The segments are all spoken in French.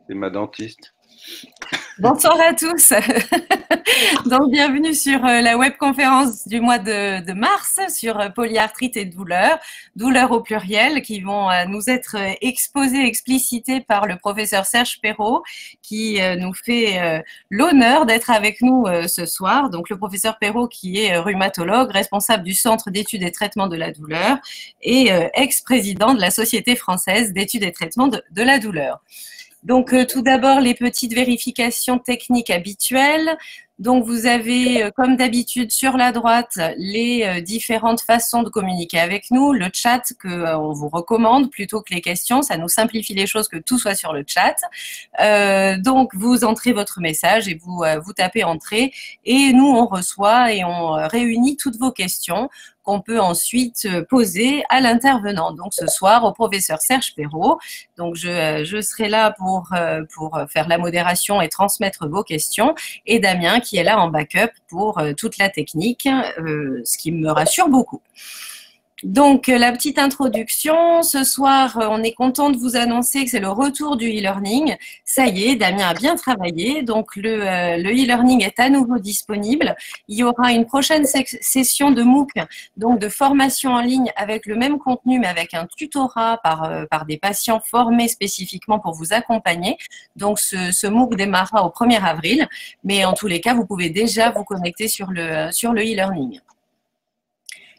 C'est ma dentiste. Bonsoir à tous. Donc, bienvenue sur la webconférence du mois de mars sur polyarthrite et douleurs au pluriel qui vont nous être exposées, explicitées par le professeur Serge Perrault qui nous fait l'honneur d'être avec nous ce soir. Donc, le professeur Perrault qui est rhumatologue, responsable du Centre d'études et traitements de la douleur et ex-président de la Société française d'études et traitements de la douleur. Donc, tout d'abord, les petites vérifications techniques habituelles. Donc, vous avez, comme d'habitude, sur la droite, les différentes façons de communiquer avec nous. Le chat qu'on vous recommande plutôt que les questions. Ça nous simplifie les choses que tout soit sur le chat. Donc, vous entrez votre message et vous tapez entrée. Et nous, on reçoit et on réunit toutes vos questions qu'on peut ensuite poser à l'intervenant. Donc, ce soir, au professeur Serge Perrault. Donc, je serai là pour faire la modération et transmettre vos questions. Et Damien qui est là en backup pour toute la technique, ce qui me rassure beaucoup. Donc, la petite introduction. Ce soir, on est content de vous annoncer que c'est le retour du e-learning. Ça y est, Damien a bien travaillé. Donc, le e-learning est à nouveau disponible. Il y aura une prochaine session de MOOC, donc de formation en ligne avec le même contenu, mais avec un tutorat par des patients formés spécifiquement pour vous accompagner. Donc, ce MOOC démarrera au 1er avril. Mais en tous les cas, vous pouvez déjà vous connecter sur le e-learning.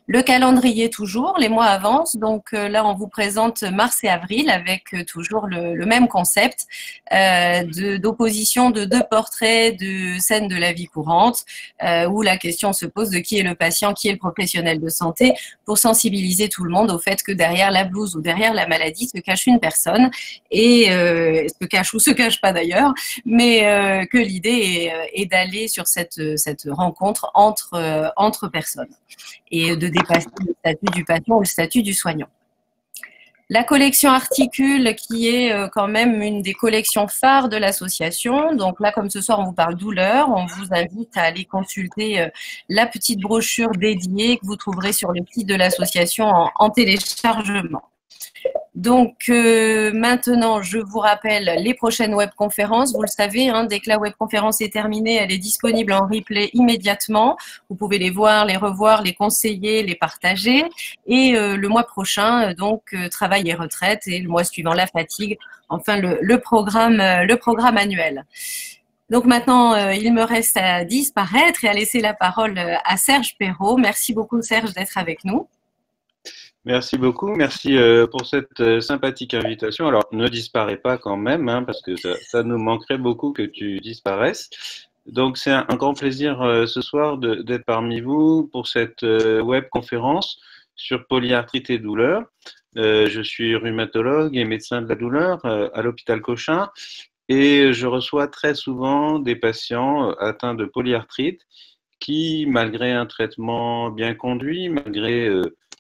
Le calendrier toujours, les mois avancent, donc là on vous présente mars et avril avec toujours le même concept d'opposition de deux portraits de scènes de la vie courante où la question se pose de qui est le patient, qui est le professionnel de santé pour sensibiliser tout le monde au fait que derrière la blouse ou derrière la maladie se cache une personne et se cache ou se cache pas d'ailleurs, mais que l'idée est d'aller sur cette rencontre entre personnes et de dépasser le statut du patient ou le statut du soignant. La collection Articule, qui est quand même une des collections phares de l'association. Donc là, comme ce soir, on vous parle douleur, on vous invite à aller consulter la petite brochure dédiée que vous trouverez sur le site de l'association en téléchargement. Donc maintenant, je vous rappelle les prochaines webconférences. Vous le savez, hein, dès que la webconférence est terminée, elle est disponible en replay immédiatement. Vous pouvez les voir, les revoir, les conseiller, les partager. Et le mois prochain, donc travail et retraite, et le mois suivant la fatigue. Enfin, le programme annuel. Donc maintenant, il me reste à disparaître et à laisser la parole à Serge Perrault. Merci beaucoup, Serge, d'être avec nous. Merci beaucoup, merci pour cette sympathique invitation. Alors, ne disparais pas quand même, hein, parce que ça nous manquerait beaucoup que tu disparaisses. Donc, c'est un grand plaisir ce soir d'être parmi vous pour cette webconférence sur polyarthrite et douleur. Je suis rhumatologue et médecin de la douleur à l'hôpital Cochin et je reçois très souvent des patients atteints de polyarthrite qui, malgré un traitement bien conduit, malgré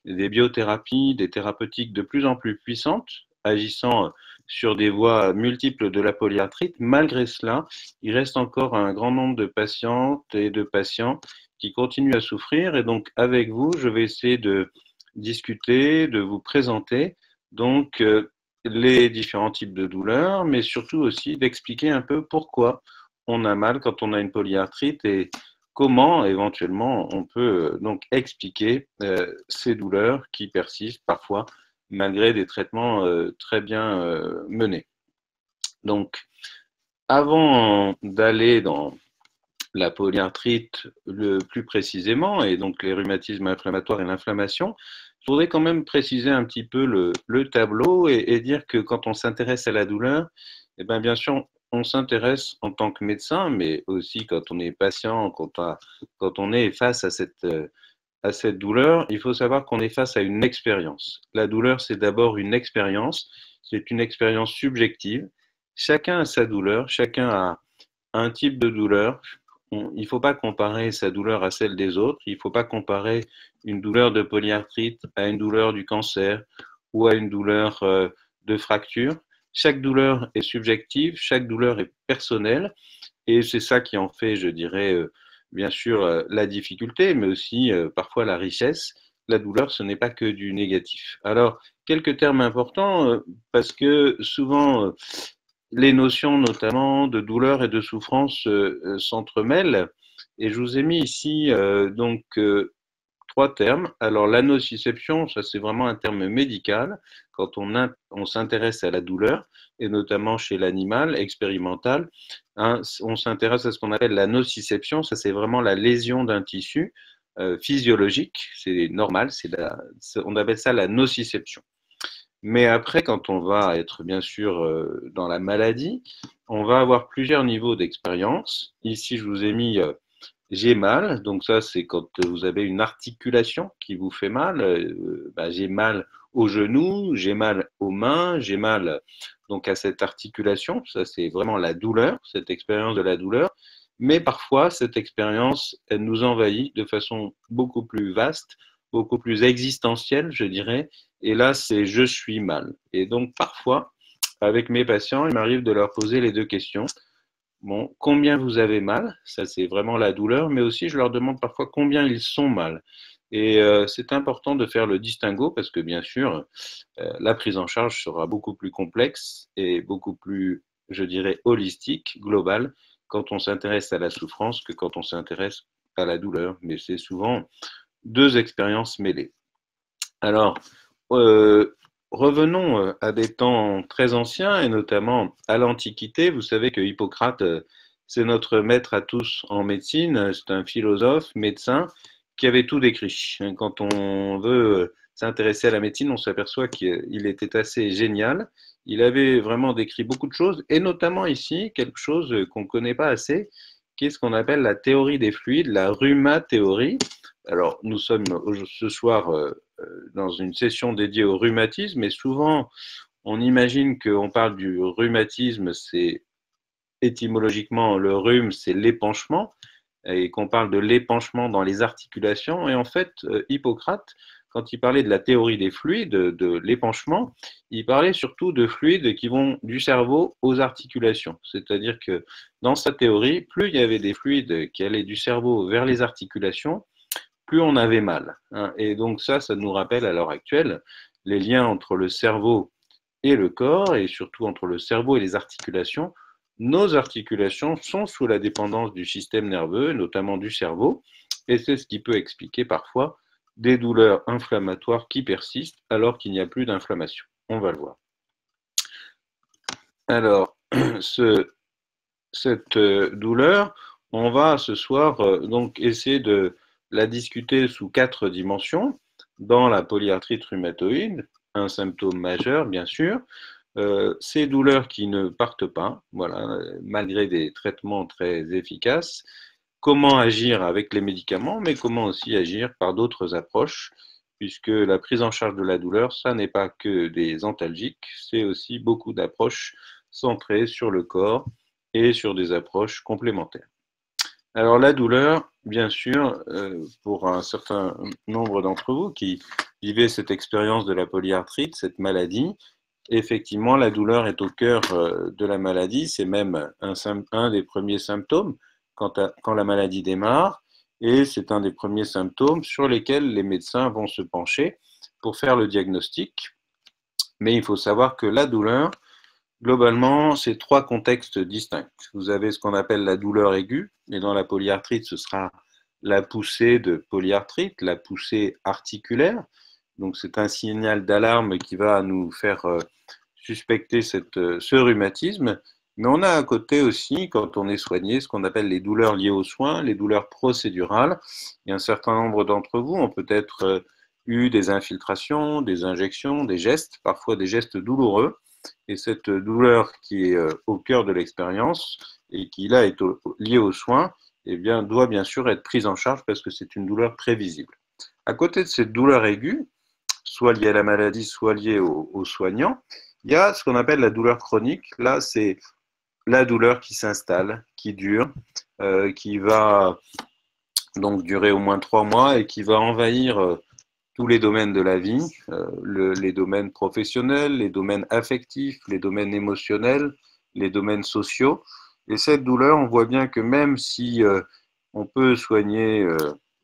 des biothérapies, des thérapeutiques de plus en plus puissantes, agissant sur des voies multiples de la polyarthrite, malgré cela, il reste encore un grand nombre de patientes et de patients qui continuent à souffrir. Et donc, avec vous, je vais essayer de discuter, de vous présenter donc les différents types de douleurs, mais surtout aussi d'expliquer un peu pourquoi on a mal quand on a une polyarthrite et comment éventuellement on peut donc expliquer ces douleurs qui persistent parfois malgré des traitements très bien menés. Donc, avant d'aller dans la polyarthrite le plus précisément et donc les rhumatismes inflammatoires et l'inflammation, je voudrais quand même préciser un petit peu le tableau et dire que quand on s'intéresse à la douleur, eh bien sûr, on s'intéresse en tant que médecin, mais aussi quand on est patient, quand on est face à cette douleur, il faut savoir qu'on est face à une expérience. La douleur, c'est d'abord une expérience, c'est une expérience subjective. Chacun a sa douleur, chacun a un type de douleur. Il ne faut pas comparer sa douleur à celle des autres, il ne faut pas comparer une douleur de polyarthrite à une douleur du cancer ou à une douleur de fracture. Chaque douleur est subjective, chaque douleur est personnelle et c'est ça qui en fait, je dirais, bien sûr, la difficulté, mais aussi parfois la richesse. La douleur, ce n'est pas que du négatif. Alors, quelques termes importants, parce que souvent, les notions notamment de douleur et de souffrance s'entremêlent. Et je vous ai mis ici trois termes. Alors, la nociception, ça c'est vraiment un terme médical quand on s'intéresse à la douleur, et notamment chez l'animal expérimental. Hein, on s'intéresse à ce qu'on appelle la nociception, ça c'est vraiment la lésion d'un tissu physiologique, c'est normal, on appelle ça la nociception. Mais après, quand on va être bien sûr dans la maladie, on va avoir plusieurs niveaux d'expérience. Ici, je vous ai mis j'ai mal, donc ça c'est quand vous avez une articulation qui vous fait mal. J'ai mal au genou, j'ai mal aux mains, j'ai mal donc à cette articulation. Ça c'est vraiment la douleur, cette expérience de la douleur. Mais parfois cette expérience, elle nous envahit de façon beaucoup plus vaste, beaucoup plus existentielle, je dirais. Et là c'est je suis mal. Et donc parfois, avec mes patients, il m'arrive de leur poser les deux questions. Bon, combien vous avez mal? Ça, c'est vraiment la douleur, mais aussi je leur demande parfois combien ils sont mal. Et c'est important de faire le distinguo parce que bien sûr, la prise en charge sera beaucoup plus complexe et beaucoup plus, je dirais, holistique, globale, quand on s'intéresse à la souffrance que quand on s'intéresse à la douleur. Mais c'est souvent deux expériences mêlées. Alors, euh, revenons à des temps très anciens et notamment à l'Antiquité. Vous savez que Hippocrate, c'est notre maître à tous en médecine. C'est un philosophe, médecin, qui avait tout décrit. Quand on veut s'intéresser à la médecine, on s'aperçoit qu'il était assez génial. Il avait vraiment décrit beaucoup de choses, et notamment ici, quelque chose qu'on ne connaît pas assez, qui est ce qu'on appelle la théorie des fluides, la rhumathéorie. Alors, nous sommes ce soir dans une session dédiée au rhumatisme, et souvent, on imagine qu'on parle du rhumatisme, c'est étymologiquement, le rhume, c'est l'épanchement, et qu'on parle de l'épanchement dans les articulations. Et en fait, Hippocrate, quand il parlait de la théorie des fluides, de l'épanchement, il parlait surtout de fluides qui vont du cerveau aux articulations. C'est-à-dire que dans sa théorie, plus il y avait des fluides qui allaient du cerveau vers les articulations, plus on avait mal. Et donc ça nous rappelle à l'heure actuelle les liens entre le cerveau et le corps, et surtout entre le cerveau et les articulations. Nos articulations sont sous la dépendance du système nerveux, notamment du cerveau, et c'est ce qui peut expliquer parfois des douleurs inflammatoires qui persistent alors qu'il n'y a plus d'inflammation. On va le voir. Alors, cette douleur, on va ce soir donc essayer de la discuter sous 4 dimensions. Dans la polyarthrite rhumatoïde, un symptôme majeur, bien sûr, ces douleurs qui ne partent pas, voilà, malgré des traitements très efficaces, comment agir avec les médicaments, mais comment aussi agir par d'autres approches, puisque la prise en charge de la douleur, ça n'est pas que des antalgiques, c'est aussi beaucoup d'approches centrées sur le corps et sur des approches complémentaires. Alors la douleur, bien sûr, pour un certain nombre d'entre vous qui vivaient cette expérience de la polyarthrite, cette maladie, effectivement, la douleur est au cœur de la maladie, c'est même un des premiers symptômes quand la maladie démarre, et c'est un des premiers symptômes sur lesquels les médecins vont se pencher pour faire le diagnostic. Mais il faut savoir que la douleur, globalement, c'est trois contextes distincts. Vous avez ce qu'on appelle la douleur aiguë, et dans la polyarthrite, ce sera la poussée de polyarthrite, la poussée articulaire. Donc c'est un signal d'alarme qui va nous faire suspecter ce rhumatisme. Mais on a à côté aussi, quand on est soigné, ce qu'on appelle les douleurs liées aux soins, les douleurs procédurales. Et un certain nombre d'entre vous ont peut-être eu des infiltrations, des injections, des gestes, parfois des gestes douloureux. Et cette douleur qui est au cœur de l'expérience et qui là est liée aux soins, eh bien, doit bien sûr être prise en charge parce que c'est une douleur prévisible. À côté de cette douleur aiguë, soit liée à la maladie, soit liée aux soignants, il y a ce qu'on appelle la douleur chronique. Là, c'est la douleur qui s'installe, qui dure, qui va donc durer au moins 3 mois et qui va envahir tous les domaines de la vie, les domaines professionnels, les domaines affectifs, les domaines émotionnels, les domaines sociaux. Et cette douleur, on voit bien que même si on peut soigner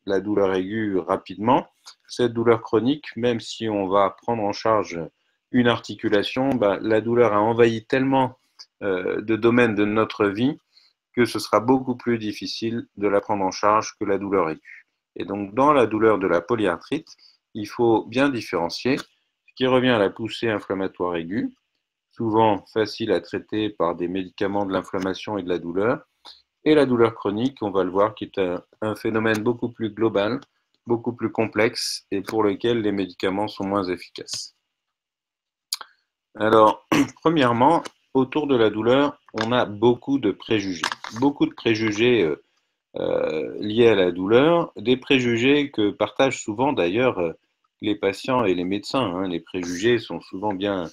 la douleur aiguë rapidement, cette douleur chronique, même si on va prendre en charge une articulation, la douleur a envahi tellement de domaines de notre vie que ce sera beaucoup plus difficile de la prendre en charge que la douleur aiguë. Et donc, dans la douleur de la polyarthrite, il faut bien différencier ce qui revient à la poussée inflammatoire aiguë, souvent facile à traiter par des médicaments de l'inflammation et de la douleur, et la douleur chronique, on va le voir, qui est un phénomène beaucoup plus global, beaucoup plus complexe, et pour lequel les médicaments sont moins efficaces. Alors, premièrement, autour de la douleur, on a beaucoup de préjugés. Beaucoup de préjugés liés à la douleur, des préjugés que partagent souvent d'ailleurs les patients et les médecins. Hein. Les préjugés sont souvent bien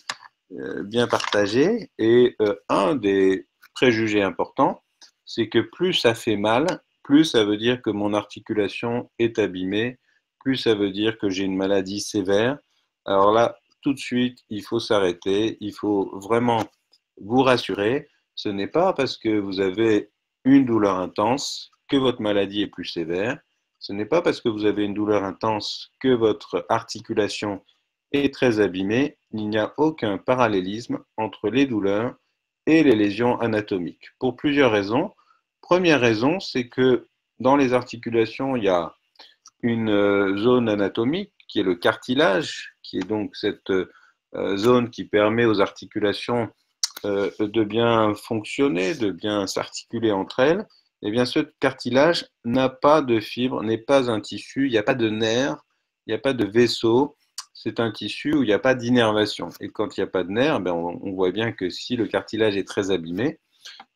partagés. Et un des préjugés importants, c'est que plus ça fait mal, plus ça veut dire que mon articulation est abîmée, plus ça veut dire que j'ai une maladie sévère. Alors là, tout de suite, il faut s'arrêter, il faut vraiment vous rassurer. Ce n'est pas parce que vous avez une douleur intense que votre maladie est plus sévère. Ce n'est pas parce que vous avez une douleur intense que votre articulation est très abîmée. Il n'y a aucun parallélisme entre les douleurs et les lésions anatomiques. Pour plusieurs raisons. Première raison, c'est que dans les articulations, il y a une zone anatomique qui est le cartilage, qui est donc cette zone qui permet aux articulations de bien fonctionner, de bien s'articuler entre elles. Eh bien, ce cartilage n'a pas de fibres, n'est pas un tissu, il n'y a pas de nerfs, il n'y a pas de vaisseau. C'est un tissu où il n'y a pas d'innervation. Et quand il n'y a pas de nerfs, ben on voit bien que si le cartilage est très abîmé,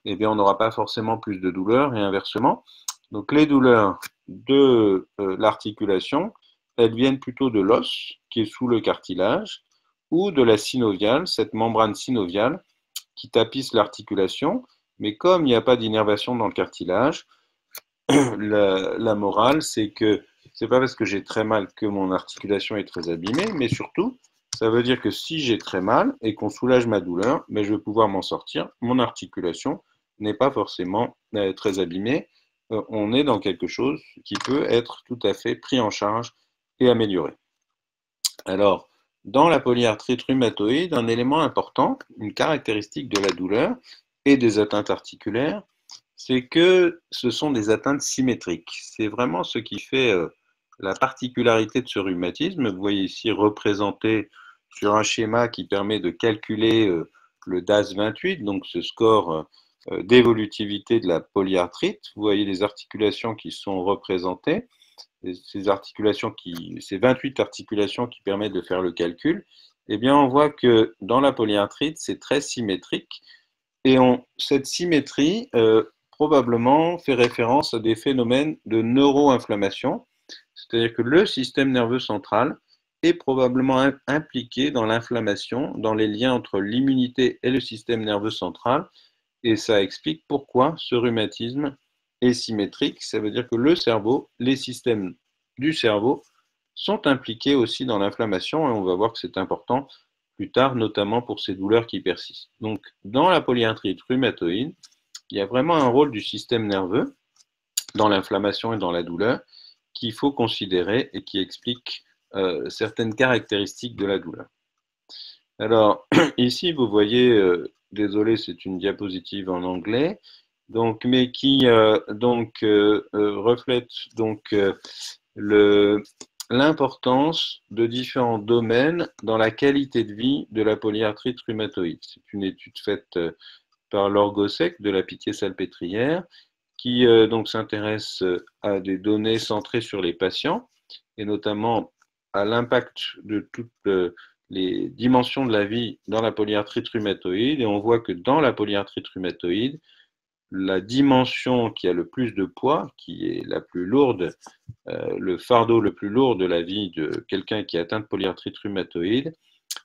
eh bien, on n'aura pas forcément plus de douleur et inversement. Donc, les douleurs de l'articulation, elles viennent plutôt de l'os qui est sous le cartilage ou de la synoviale, cette membrane synoviale qui tapisse l'articulation. Mais comme il n'y a pas d'innervation dans le cartilage, la morale, c'est que c'est pas parce que j'ai très mal que mon articulation est très abîmée, mais surtout, ça veut dire que si j'ai très mal et qu'on soulage ma douleur, mais je vais pouvoir m'en sortir. Mon articulation n'est pas forcément très abîmée. On est dans quelque chose qui peut être tout à fait pris en charge et amélioré. Alors, dans la polyarthrite rhumatoïde, un élément important, une caractéristique de la douleur et des atteintes articulaires, c'est que ce sont des atteintes symétriques. C'est vraiment ce qui fait la particularité de ce rhumatisme. Vous voyez ici représenté sur un schéma qui permet de calculer le DAS28, donc ce score d'évolutivité de la polyarthrite. Vous voyez les articulations qui sont représentées, ces 28 articulations qui permettent de faire le calcul. Eh bien, on voit que dans la polyarthrite, c'est très symétrique. Et cette symétrie probablement fait référence à des phénomènes de neuroinflammation, c'est-à-dire que le système nerveux central est probablement impliqué dans l'inflammation, dans les liens entre l'immunité et le système nerveux central, et ça explique pourquoi ce rhumatisme est symétrique. Ça veut dire que le cerveau, les systèmes du cerveau sont impliqués aussi dans l'inflammation, et on va voir que c'est important plus tard, notamment pour ces douleurs qui persistent. Donc, dans la polyarthrite rhumatoïde, il y a vraiment un rôle du système nerveux dans l'inflammation et dans la douleur qu'il faut considérer et qui explique certaines caractéristiques de la douleur. Alors, ici, vous voyez, désolé, c'est une diapositive en anglais, donc, mais qui reflète donc l'importance de différents domaines dans la qualité de vie de la polyarthrite rhumatoïde. C'est une étude faite par l'Orgosec de la Pitié-Salpêtrière qui donc s'intéresse à des données centrées sur les patients et notamment à l'impact de toutes les dimensions de la vie dans la polyarthrite rhumatoïde. Et on voit que dans la polyarthrite rhumatoïde, la dimension qui a le plus de poids, qui est la plus lourde, le fardeau le plus lourd de la vie de quelqu'un qui est atteint de polyarthrite rhumatoïde,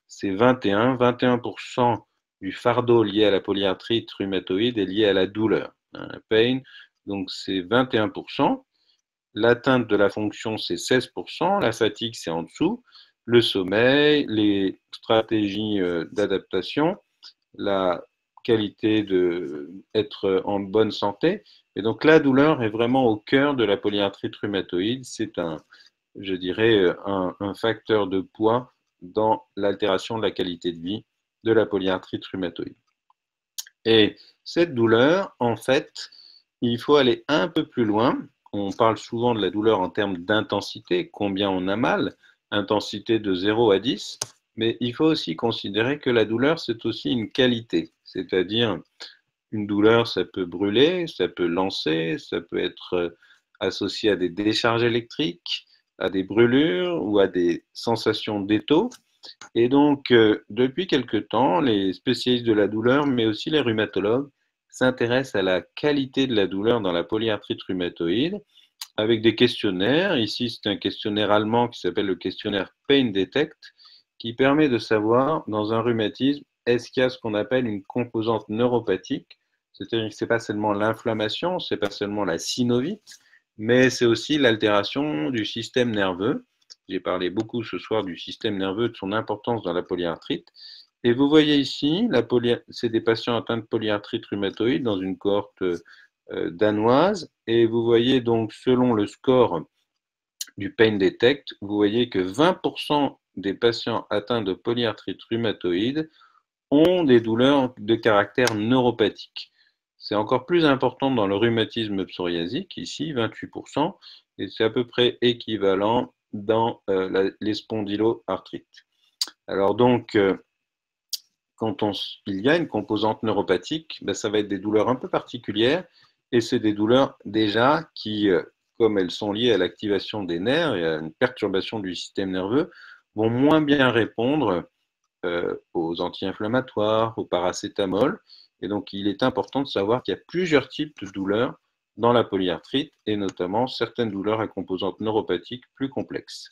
c'est 21. 21% du fardeau lié à la polyarthrite rhumatoïde est lié à la douleur, la pain, donc c'est 21%. L'atteinte de la fonction, c'est 16%. La fatigue, c'est en dessous. Le sommeil, les stratégies d'adaptation, la qualité d'être en bonne santé. Et donc la douleur est vraiment au cœur de la polyarthrite rhumatoïde. C'est je dirais, un facteur de poids dans l'altération de la qualité de vie de la polyarthrite rhumatoïde. Et cette douleur, en fait, il faut aller un peu plus loin. On parle souvent de la douleur en termes d'intensité, combien on a mal, intensité de 0 à 10, mais il faut aussi considérer que la douleur, c'est aussi une qualité, c'est-à-dire une douleur, ça peut brûler, ça peut lancer, ça peut être associé à des décharges électriques, à des brûlures ou à des sensations d'étau. Et donc, depuis quelque temps, les spécialistes de la douleur, mais aussi les rhumatologues, s'intéressent à la qualité de la douleur dans la polyarthrite rhumatoïde avec des questionnaires. Ici, c'est un questionnaire allemand qui s'appelle le questionnaire Pain Detect, qui permet de savoir, dans un rhumatisme, est-ce qu'il y a ce qu'on appelle une composante neuropathique, c'est-à-dire que ce n'est pas seulement l'inflammation, ce n'est pas seulement la synovite, mais c'est aussi l'altération du système nerveux. J'ai parlé beaucoup ce soir du système nerveux, de son importance dans la polyarthrite. Et vous voyez ici, c'est des patients atteints de polyarthrite rhumatoïde dans une cohorte danoise. Et vous voyez donc, selon le score du Pain Detect, vous voyez que 20% des patients atteints de polyarthrite rhumatoïde ont des douleurs de caractère neuropathique. C'est encore plus important dans le rhumatisme psoriasique, ici 28%, et c'est à peu près équivalent dans les spondyloarthrites. Alors donc, quand il y a une composante neuropathique, ben, ça va être des douleurs un peu particulières, et c'est des douleurs déjà qui, comme elles sont liées à l'activation des nerfs et à une perturbation du système nerveux, vont moins bien répondre aux anti-inflammatoires, au paracétamol. Et donc, il est important de savoir qu'il y a plusieurs types de douleurs dans la polyarthrite, et notamment certaines douleurs à composante neuropathique plus complexes.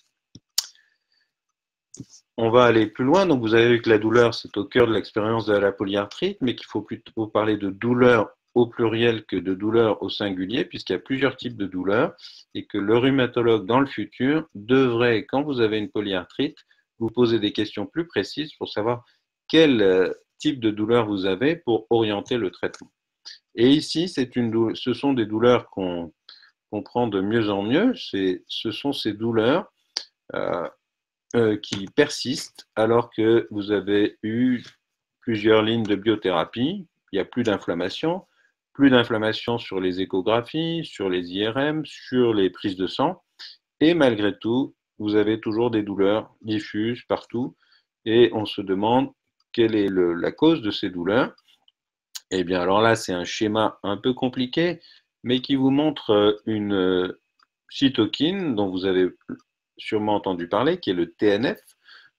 On va aller plus loin. Donc, vous avez vu que la douleur, c'est au cœur de l'expérience de la polyarthrite, mais qu'il faut plutôt parler de douleur au pluriel que de douleur au singulier, puisqu'il y a plusieurs types de douleurs, et que le rhumatologue, dans le futur, devrait, quand vous avez une polyarthrite, vous poser des questions plus précises pour savoir quel type de douleur vous avez pour orienter le traitement. Et ici, ce sont des douleurs qu'on prend de mieux en mieux. Ce sont ces douleurs qui persistent alors que vous avez eu plusieurs lignes de biothérapie, il n'y a plus d'inflammation sur les échographies, sur les IRM, sur les prises de sang, et malgré tout, vous avez toujours des douleurs diffuses partout, et on se demande quelle est la cause de ces douleurs. Eh bien, alors là, c'est un schéma un peu compliqué, mais qui vous montre une cytokine dont vous avez sûrement entendu parler, qui est le TNF.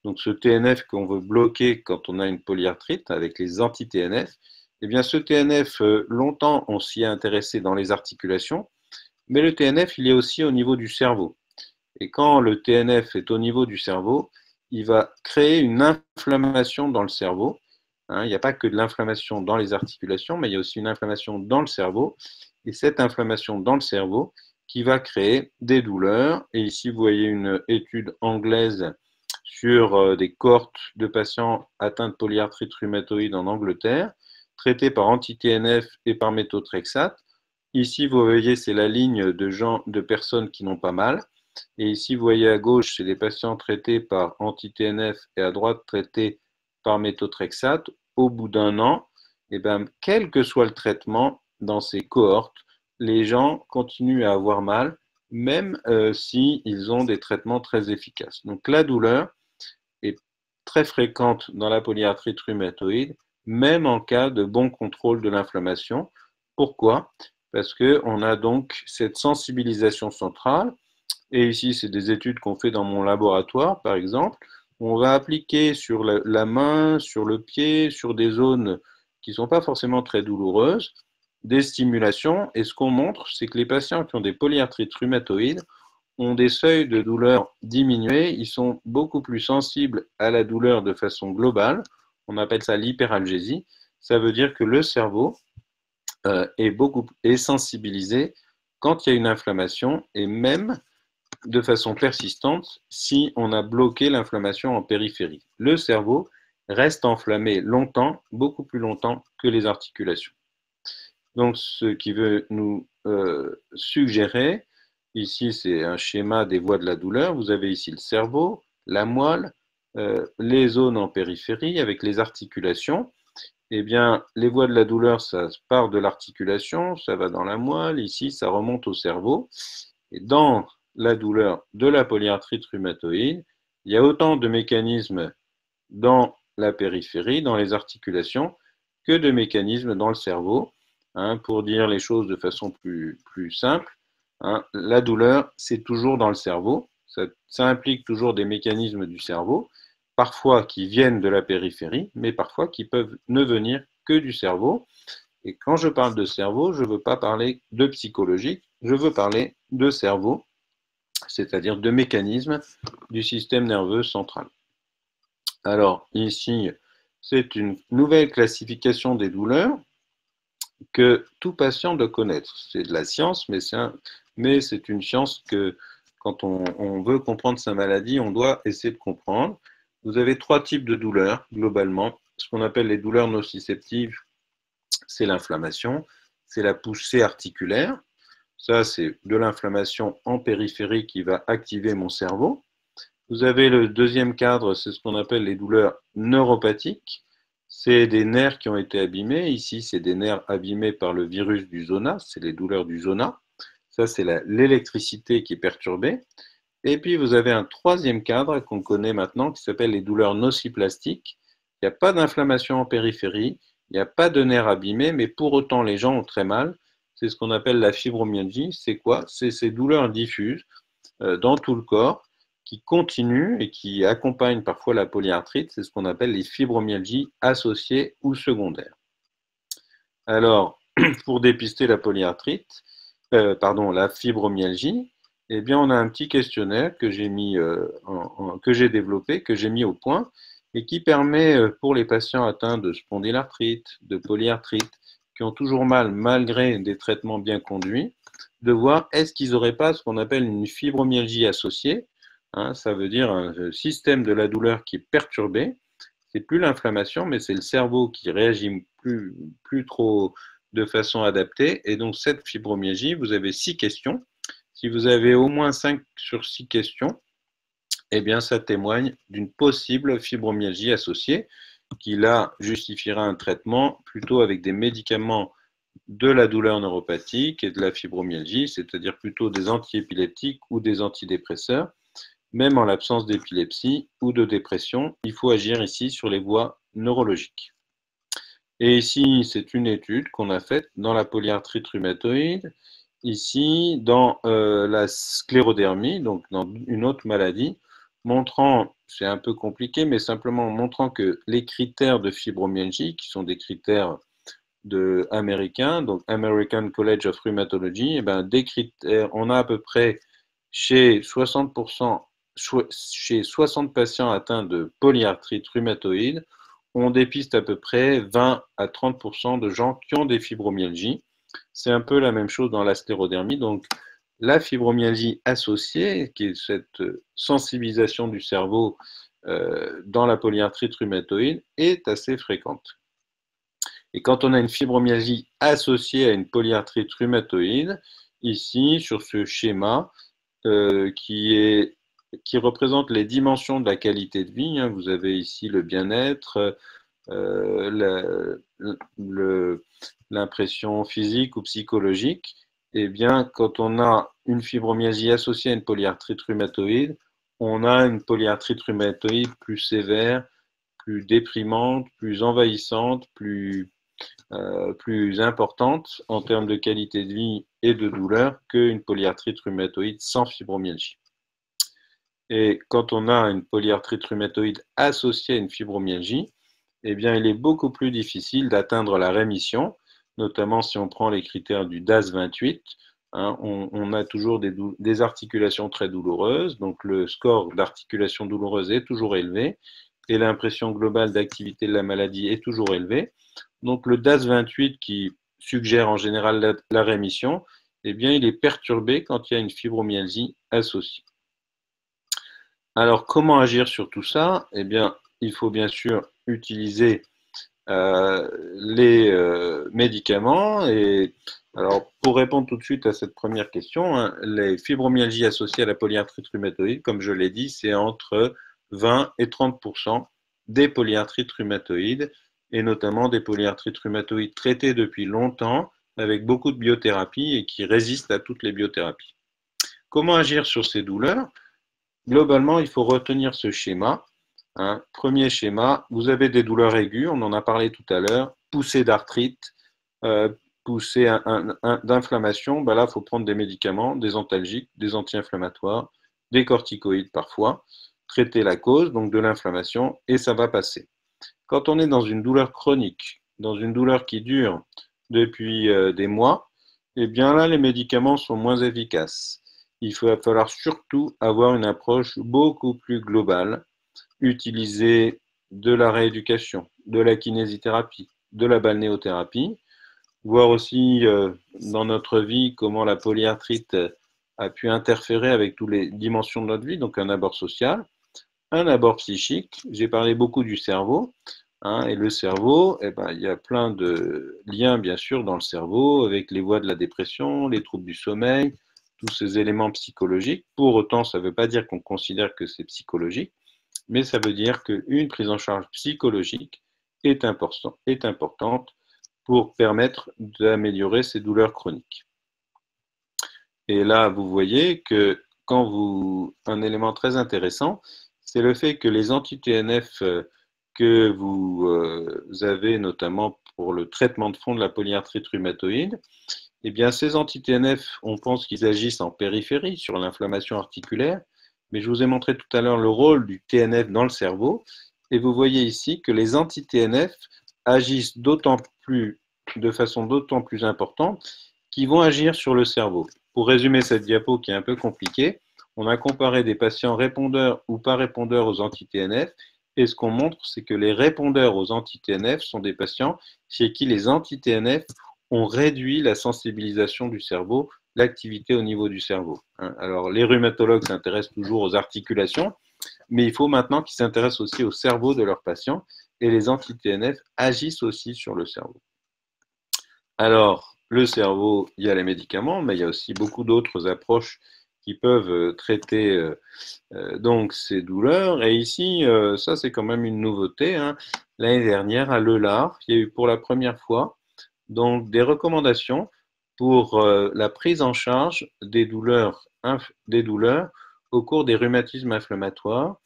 Donc ce TNF qu'on veut bloquer quand on a une polyarthrite avec les anti-TNF, eh bien ce TNF, longtemps on s'y est intéressé dans les articulations, mais le TNF il est aussi au niveau du cerveau. Et quand le TNF est au niveau du cerveau, il va créer une inflammation dans le cerveau. Il n'y a pas que de l'inflammation dans les articulations, mais il y a aussi une inflammation dans le cerveau. Et cette inflammation dans le cerveau qui va créer des douleurs. Et ici, vous voyez une étude anglaise sur des cohortes de patients atteints de polyarthrite rhumatoïde en Angleterre, traités par anti-TNF et par méthotrexate. Ici, vous voyez, c'est la ligne de personnes qui n'ont pas mal. Et ici, vous voyez à gauche, c'est des patients traités par anti-TNF et à droite, traités par méthotrexate. Au bout d'un an, et ben, quel que soit le traitement dans ces cohortes, les gens continuent à avoir mal, même s'ils ont des traitements très efficaces. Donc la douleur est très fréquente dans la polyarthrite rhumatoïde, même en cas de bon contrôle de l'inflammation. Pourquoi? Parce qu'on a donc cette sensibilisation centrale, et ici c'est des études qu'on fait dans mon laboratoire par exemple. On va appliquer sur la main, sur le pied, sur des zones qui ne sont pas forcément très douloureuses, des stimulations. Et ce qu'on montre, c'est que les patients qui ont des polyarthrites rhumatoïdes ont des seuils de douleur diminués. Ils sont beaucoup plus sensibles à la douleur de façon globale. On appelle ça l'hyperalgésie. Ça veut dire que le cerveau est sensibilisé quand il y a une inflammation et même de façon persistante si on a bloqué l'inflammation en périphérie. Le cerveau reste enflammé longtemps, beaucoup plus longtemps que les articulations. Donc, ce qui veut nous suggérer, ici c'est un schéma des voies de la douleur, vous avez ici le cerveau, la moelle, les zones en périphérie avec les articulations, eh bien, les voies de la douleur, ça part de l'articulation, ça va dans la moelle, ici, ça remonte au cerveau. Et dans la douleur de la polyarthrite rhumatoïde, il y a autant de mécanismes dans la périphérie, dans les articulations, que de mécanismes dans le cerveau. Pour dire les choses de façon plus simple, la douleur, c'est toujours dans le cerveau. Ça implique toujours des mécanismes du cerveau, parfois qui viennent de la périphérie, mais parfois qui peuvent ne venir que du cerveau. Et quand je parle de cerveau, je ne veux pas parler de psychologique, je veux parler de cerveau, c'est-à-dire de mécanismes du système nerveux central. Alors ici, c'est une nouvelle classification des douleurs que tout patient doit connaître. C'est de la science, mais c'est une science que quand on veut comprendre sa maladie, on doit essayer de comprendre. Vous avez 3 types de douleurs, globalement. Ce qu'on appelle les douleurs nociceptives, c'est l'inflammation, c'est la poussée articulaire. Ça, c'est de l'inflammation en périphérie qui va activer mon cerveau. Vous avez le deuxième cadre, c'est ce qu'on appelle les douleurs neuropathiques. C'est des nerfs qui ont été abîmés. Ici, c'est des nerfs abîmés par le virus du zona, c'est les douleurs du zona. Ça, c'est l'électricité qui est perturbée. Et puis, vous avez un troisième cadre qu'on connaît maintenant qui s'appelle les douleurs nociplastiques. Il n'y a pas d'inflammation en périphérie, il n'y a pas de nerfs abîmés, mais pour autant, les gens ont très mal. C'est ce qu'on appelle la fibromyalgie. C'est quoi? C'est ces douleurs diffuses dans tout le corps qui continuent et qui accompagnent parfois la polyarthrite. C'est ce qu'on appelle les fibromyalgies associées ou secondaires. Alors, pour dépister la polyarthrite, la fibromyalgie, eh bien, on a un petit questionnaire que j'ai développé, que j'ai mis au point, et qui permet pour les patients atteints de spondylarthrite, de polyarthrite, qui ont toujours mal malgré des traitements bien conduits, de voir est-ce qu'ils n'auraient pas ce qu'on appelle une fibromyalgie associée. Ça veut dire un système de la douleur qui est perturbé. C'est plus l'inflammation, mais c'est le cerveau qui réagit plus trop de façon adaptée. Et donc, cette fibromyalgie, vous avez 6 questions. Si vous avez au moins 5 sur 6 questions, eh bien, ça témoigne d'une possible fibromyalgie associée qui, là, justifiera un traitement plutôt avec des médicaments de la douleur neuropathique et de la fibromyalgie, c'est-à-dire plutôt des antiépileptiques ou des antidépresseurs. Même en l'absence d'épilepsie ou de dépression, il faut agir ici sur les voies neurologiques. Et ici, c'est une étude qu'on a faite dans la polyarthrite rhumatoïde, ici dans la sclérodermie, donc dans une autre maladie, montrant, c'est un peu compliqué, mais simplement montrant que les critères de fibromyalgie, qui sont des critères américains, donc American College of Rheumatology, des critères, on a à peu près chez 60%, chez 60 patients atteints de polyarthrite rhumatoïde, on dépiste à peu près 20 à 30% de gens qui ont des fibromyalgies. C'est un peu la même chose dans la sclérodermie. Donc, la fibromyalgie associée, qui est cette sensibilisation du cerveau dans la polyarthrite rhumatoïde, est assez fréquente. Et quand on a une fibromyalgie associée à une polyarthrite rhumatoïde, ici, sur ce schéma, qui représente les dimensions de la qualité de vie. Vous avez ici le bien-être, l'impression physique ou psychologique. Eh bien, quand on a une fibromyalgie associée à une polyarthrite rhumatoïde, on a une polyarthrite rhumatoïde plus sévère, plus déprimante, plus envahissante, plus importante en termes de qualité de vie et de douleur qu'une polyarthrite rhumatoïde sans fibromyalgie. Et quand on a une polyarthrite rhumatoïde associée à une fibromyalgie, eh bien, il est beaucoup plus difficile d'atteindre la rémission, notamment si on prend les critères du DAS28. On a toujours des articulations très douloureuses, donc le score d'articulation douloureuse est toujours élevé et l'impression globale d'activité de la maladie est toujours élevée. Donc le DAS28 qui suggère en général la rémission, eh bien, il est perturbé quand il y a une fibromyalgie associée. Alors, comment agir sur tout ça? Eh bien, il faut bien sûr utiliser les médicaments. Et alors, pour répondre tout de suite à cette première question, les fibromyalgies associées à la polyarthrite rhumatoïde, comme je l'ai dit, c'est entre 20 et 30% des polyarthrites rhumatoïdes et notamment des polyarthrites rhumatoïdes traités depuis longtemps avec beaucoup de biothérapie et qui résistent à toutes les biothérapies. Comment agir sur ces douleurs? Globalement, il faut retenir ce schéma. Premier schéma, vous avez des douleurs aiguës, on en a parlé tout à l'heure, poussée d'arthrite, poussée d'inflammation, là, il faut prendre des médicaments, des antalgiques, des anti-inflammatoires, des corticoïdes parfois, traiter la cause, donc de l'inflammation, et ça va passer. Quand on est dans une douleur chronique, dans une douleur qui dure depuis des mois, eh bien là, les médicaments sont moins efficaces. Il va falloir surtout avoir une approche beaucoup plus globale, utiliser de la rééducation, de la kinésithérapie, de la balnéothérapie, voir aussi dans notre vie comment la polyarthrite a pu interférer avec toutes les dimensions de notre vie, donc un abord social, un abord psychique. J'ai parlé beaucoup du cerveau, et le cerveau, il y a plein de liens bien sûr dans le cerveau avec les voies de la dépression, les troubles du sommeil, tous ces éléments psychologiques. Pour autant, ça ne veut pas dire qu'on considère que c'est psychologique, mais ça veut dire qu'une prise en charge psychologique est importante pour permettre d'améliorer ces douleurs chroniques. Et là, vous voyez que un élément très intéressant, c'est le fait que les anti-TNF que vous avez notamment pour le traitement de fond de la polyarthrite rhumatoïde, eh bien, ces anti-TNF, on pense qu'ils agissent en périphérie sur l'inflammation articulaire, mais je vous ai montré tout à l'heure le rôle du TNF dans le cerveau, et vous voyez ici que les anti-TNF agissent de façon d'autant plus importante qu'ils vont agir sur le cerveau. Pour résumer cette diapo qui est un peu compliquée, on a comparé des patients répondeurs ou pas répondeurs aux anti-TNF, et ce qu'on montre, c'est que les répondeurs aux anti-TNF sont des patients chez qui les anti-TNF ont réduit la sensibilisation du cerveau, l'activité au niveau du cerveau. Alors, les rhumatologues s'intéressent toujours aux articulations, mais il faut maintenant qu'ils s'intéressent aussi au cerveau de leurs patients, et les anti-TNF agissent aussi sur le cerveau. Alors, le cerveau, il y a les médicaments, mais il y a aussi beaucoup d'autres approches qui peuvent traiter donc ces douleurs. Et ici, ça c'est quand même une nouveauté. L'année dernière, à l'EULAR, il y a eu pour la première fois donc des recommandations pour la prise en charge des douleurs au cours des rhumatismes inflammatoires.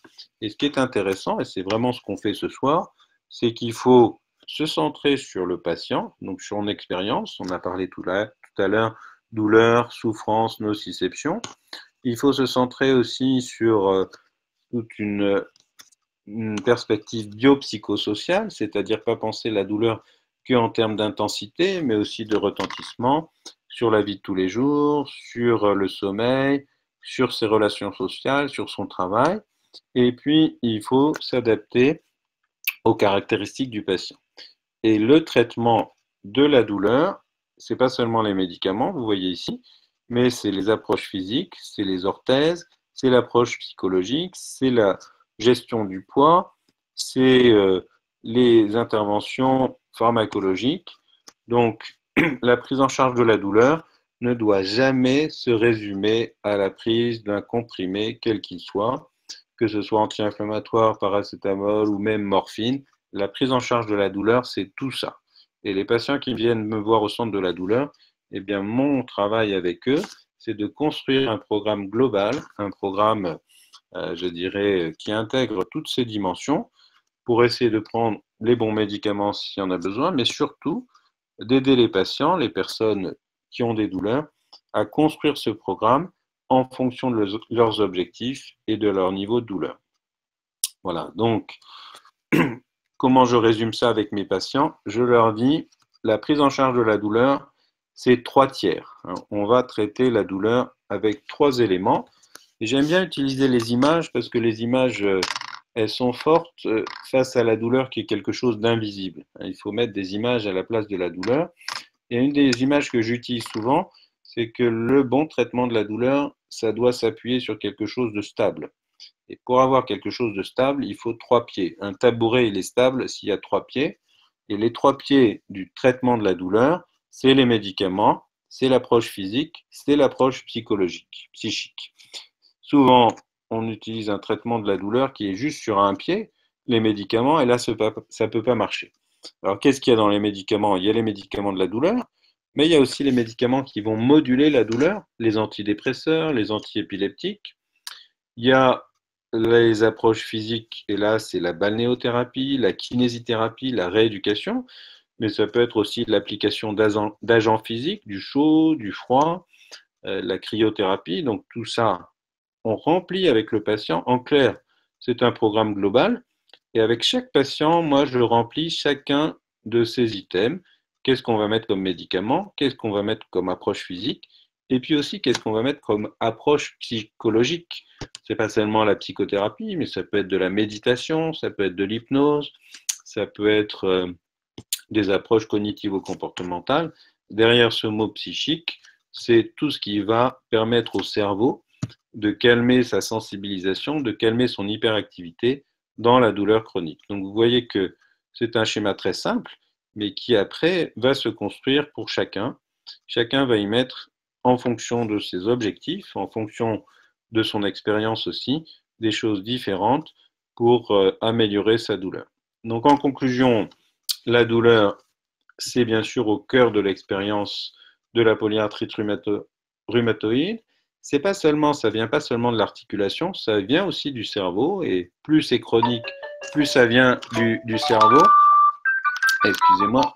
Et ce qui est intéressant, et c'est vraiment ce qu'on fait ce soir, c'est qu'il faut se centrer sur le patient, donc sur son expérience. On a parlé tout à l'heure douleur, souffrance, nociception. Il faut se centrer aussi sur toute une perspective biopsychosociale, c'est-à-dire pas penser la douleur qu'en termes d'intensité, mais aussi de retentissement sur la vie de tous les jours, sur le sommeil, sur ses relations sociales, sur son travail. Et puis, il faut s'adapter aux caractéristiques du patient. Et le traitement de la douleur, c'est pas seulement les médicaments, vous voyez ici, mais c'est les approches physiques, c'est les orthèses, c'est l'approche psychologique, c'est la gestion du poids, c'est les interventions pharmacologiques. Donc, la prise en charge de la douleur ne doit jamais se résumer à la prise d'un comprimé, quel qu'il soit, que ce soit anti-inflammatoire, paracétamol ou même morphine. La prise en charge de la douleur, c'est tout ça. Et les patients qui viennent me voir au centre de la douleur, eh bien, mon travail avec eux, c'est de construire un programme global, un programme, je dirais, qui intègre toutes ces dimensions pour essayer de prendre les bons médicaments s'il y en a besoin, mais surtout d'aider les patients, les personnes qui ont des douleurs, à construire ce programme en fonction de leurs objectifs et de leur niveau de douleur. Voilà, donc, comment je résume ça avec mes patients? Je leur dis, la prise en charge de la douleur, c'est 3 tiers. On va traiter la douleur avec 3 éléments. Et j'aime bien utiliser les images parce que les images, elles sont fortes face à la douleur qui est quelque chose d'invisible. Il faut mettre des images à la place de la douleur. Et une des images que j'utilise souvent, c'est que le bon traitement de la douleur, ça doit s'appuyer sur quelque chose de stable. Et pour avoir quelque chose de stable, il faut 3 pieds. Un tabouret, il est stable s'il y a 3 pieds. Et les 3 pieds du traitement de la douleur, c'est les médicaments, c'est l'approche physique, c'est l'approche psychique. Souvent, on utilise un traitement de la douleur qui est juste sur un pied, les médicaments, et là, ça ne peut pas marcher. Alors, qu'est-ce qu'il y a dans les médicaments? Il y a les médicaments de la douleur, mais il y a aussi les médicaments qui vont moduler la douleur, les antidépresseurs, les antiépileptiques. Il y a les approches physiques, et là, c'est la balnéothérapie, la kinésithérapie, la rééducation, mais ça peut être aussi l'application d'agents physiques, du chaud, du froid, la cryothérapie. Donc, tout ça, on remplit avec le patient. En clair, c'est un programme global. Et avec chaque patient, moi, je remplis chacun de ces items. Qu'est-ce qu'on va mettre comme médicament? Qu'est-ce qu'on va mettre comme approche physique? Et puis aussi, qu'est-ce qu'on va mettre comme approche psychologique? C'est pas seulement la psychothérapie, mais ça peut être de la méditation, ça peut être de l'hypnose, ça peut être des approches cognitivo-comportementales. Derrière ce mot psychique, c'est tout ce qui va permettre au cerveau de calmer sa sensibilisation, de calmer son hyperactivité dans la douleur chronique. Donc vous voyez que c'est un schéma très simple, mais qui après va se construire pour chacun. Chacun va y mettre, en fonction de ses objectifs, en fonction de son expérience aussi, des choses différentes pour améliorer sa douleur. Donc en conclusion, la douleur, c'est bien sûr au cœur de l'expérience de la polyarthrite rhumatoïde. C'est pas seulement, ça vient pas seulement de l'articulation, ça vient aussi du cerveau, et plus c'est chronique, plus ça vient du cerveau. Excusez-moi.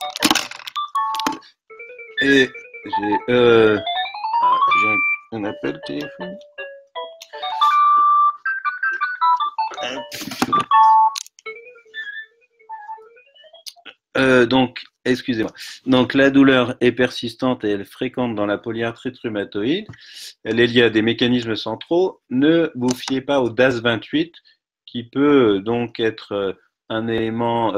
Et j'ai un appel téléphonique. Donc, excusez-moi. Donc, la douleur est persistante et elle est fréquente dans la polyarthrite rhumatoïde. Elle est liée à des mécanismes centraux. Ne vous fiez pas au DAS28, qui peut donc être un élément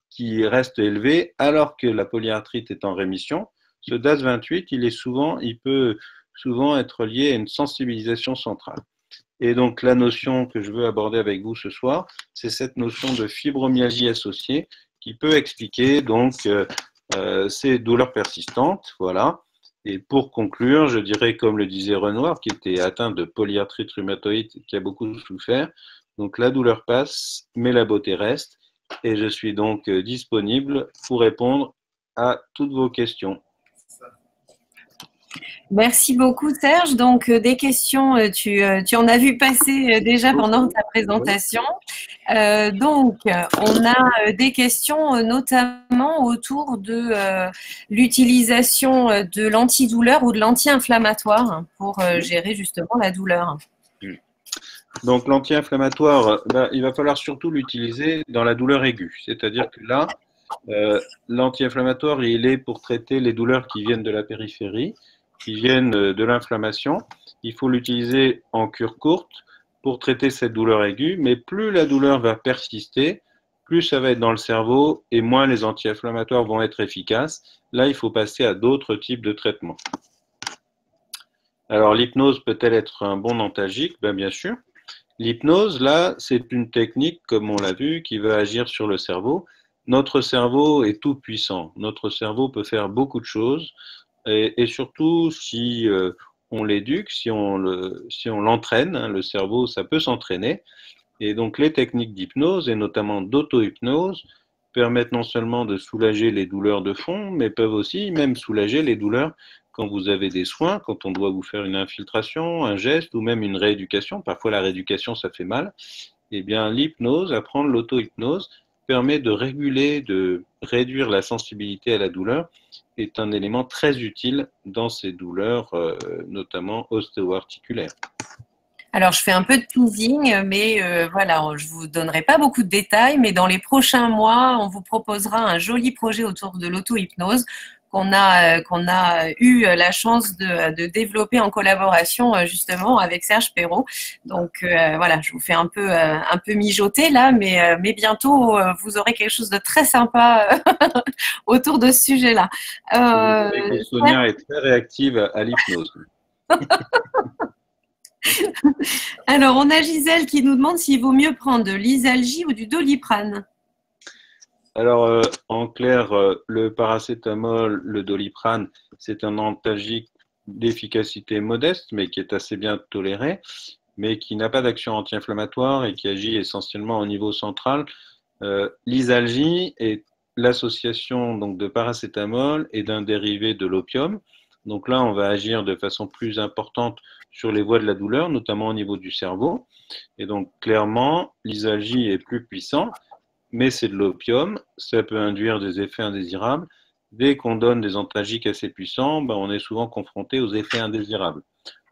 qui reste élevé, alors que la polyarthrite est en rémission. Ce DAS28, il peut souvent être lié à une sensibilisation centrale. Et donc, la notion que je veux aborder avec vous ce soir, c'est cette notion de fibromyalgie associée, qui peut expliquer donc ces douleurs persistantes. Voilà. Et pour conclure, je dirais, comme le disait Renoir, qui était atteint de polyarthrite rhumatoïde, qui a beaucoup souffert, donc la douleur passe, mais la beauté reste. Et je suis donc disponible pour répondre à toutes vos questions. Merci beaucoup Serge. Donc des questions, tu en as vu passer déjà pendant ta présentation. Donc on a des questions notamment autour de l'utilisation de l'antidouleur ou de l'anti-inflammatoire pour gérer justement la douleur. Donc l'anti-inflammatoire, il va falloir surtout l'utiliser dans la douleur aiguë. C'est-à-dire que là, l'anti-inflammatoire, il est pour traiter les douleurs qui viennent de la périphérie, qui viennent de l'inflammation. Il faut l'utiliser en cure courte pour traiter cette douleur aiguë, mais plus la douleur va persister, plus ça va être dans le cerveau et moins les anti-inflammatoires vont être efficaces. Là, il faut passer à d'autres types de traitements. Alors, l'hypnose peut-elle être un bon antalgique? Bien sûr. L'hypnose, là, c'est une technique, comme on l'a vu, qui va agir sur le cerveau. Notre cerveau est tout puissant. Notre cerveau peut faire beaucoup de choses. Et surtout, si on l'éduque, si on l'entraîne, hein, le cerveau, ça peut s'entraîner. Et donc, les techniques d'hypnose, et notamment d'auto-hypnose, permettent non seulement de soulager les douleurs de fond, mais peuvent aussi même soulager les douleurs quand vous avez des soins, quand on doit vous faire une infiltration, un geste ou même une rééducation. Parfois, la rééducation, ça fait mal. Eh bien, l'hypnose, apprendre l'auto-hypnose, permet de réguler, de réduire la sensibilité à la douleur, est un élément très utile dans ces douleurs, notamment ostéo-articulaires. Alors, je fais un peu de teasing, mais voilà, je vous donnerai pas beaucoup de détails, mais dans les prochains mois, on vous proposera un joli projet autour de l'auto-hypnose qu'on a eu la chance de développer en collaboration justement avec Serge Perrault. Donc voilà, je vous fais un peu mijoter là, mais bientôt vous aurez quelque chose de très sympa autour de ce sujet-là. Sonia est très réactive à l'hypnose. Alors, on a Gisèle qui nous demande s'il vaut mieux prendre de l'Isalgie ou du Doliprane. Alors, en clair, le paracétamol, le Doliprane, c'est un antalgique d'efficacité modeste, mais qui est assez bien toléré, mais qui n'a pas d'action anti-inflammatoire et qui agit essentiellement au niveau central. L'isalgie est l'association donc de paracétamol et d'un dérivé de l'opium. Donc là, on va agir de façon plus importante sur les voies de la douleur, notamment au niveau du cerveau. Et donc, clairement, l'isalgie est plus puissant, mais c'est de l'opium. Ça peut induire des effets indésirables. Dès qu'on donne des antalgiques assez puissants, ben, on est souvent confronté aux effets indésirables.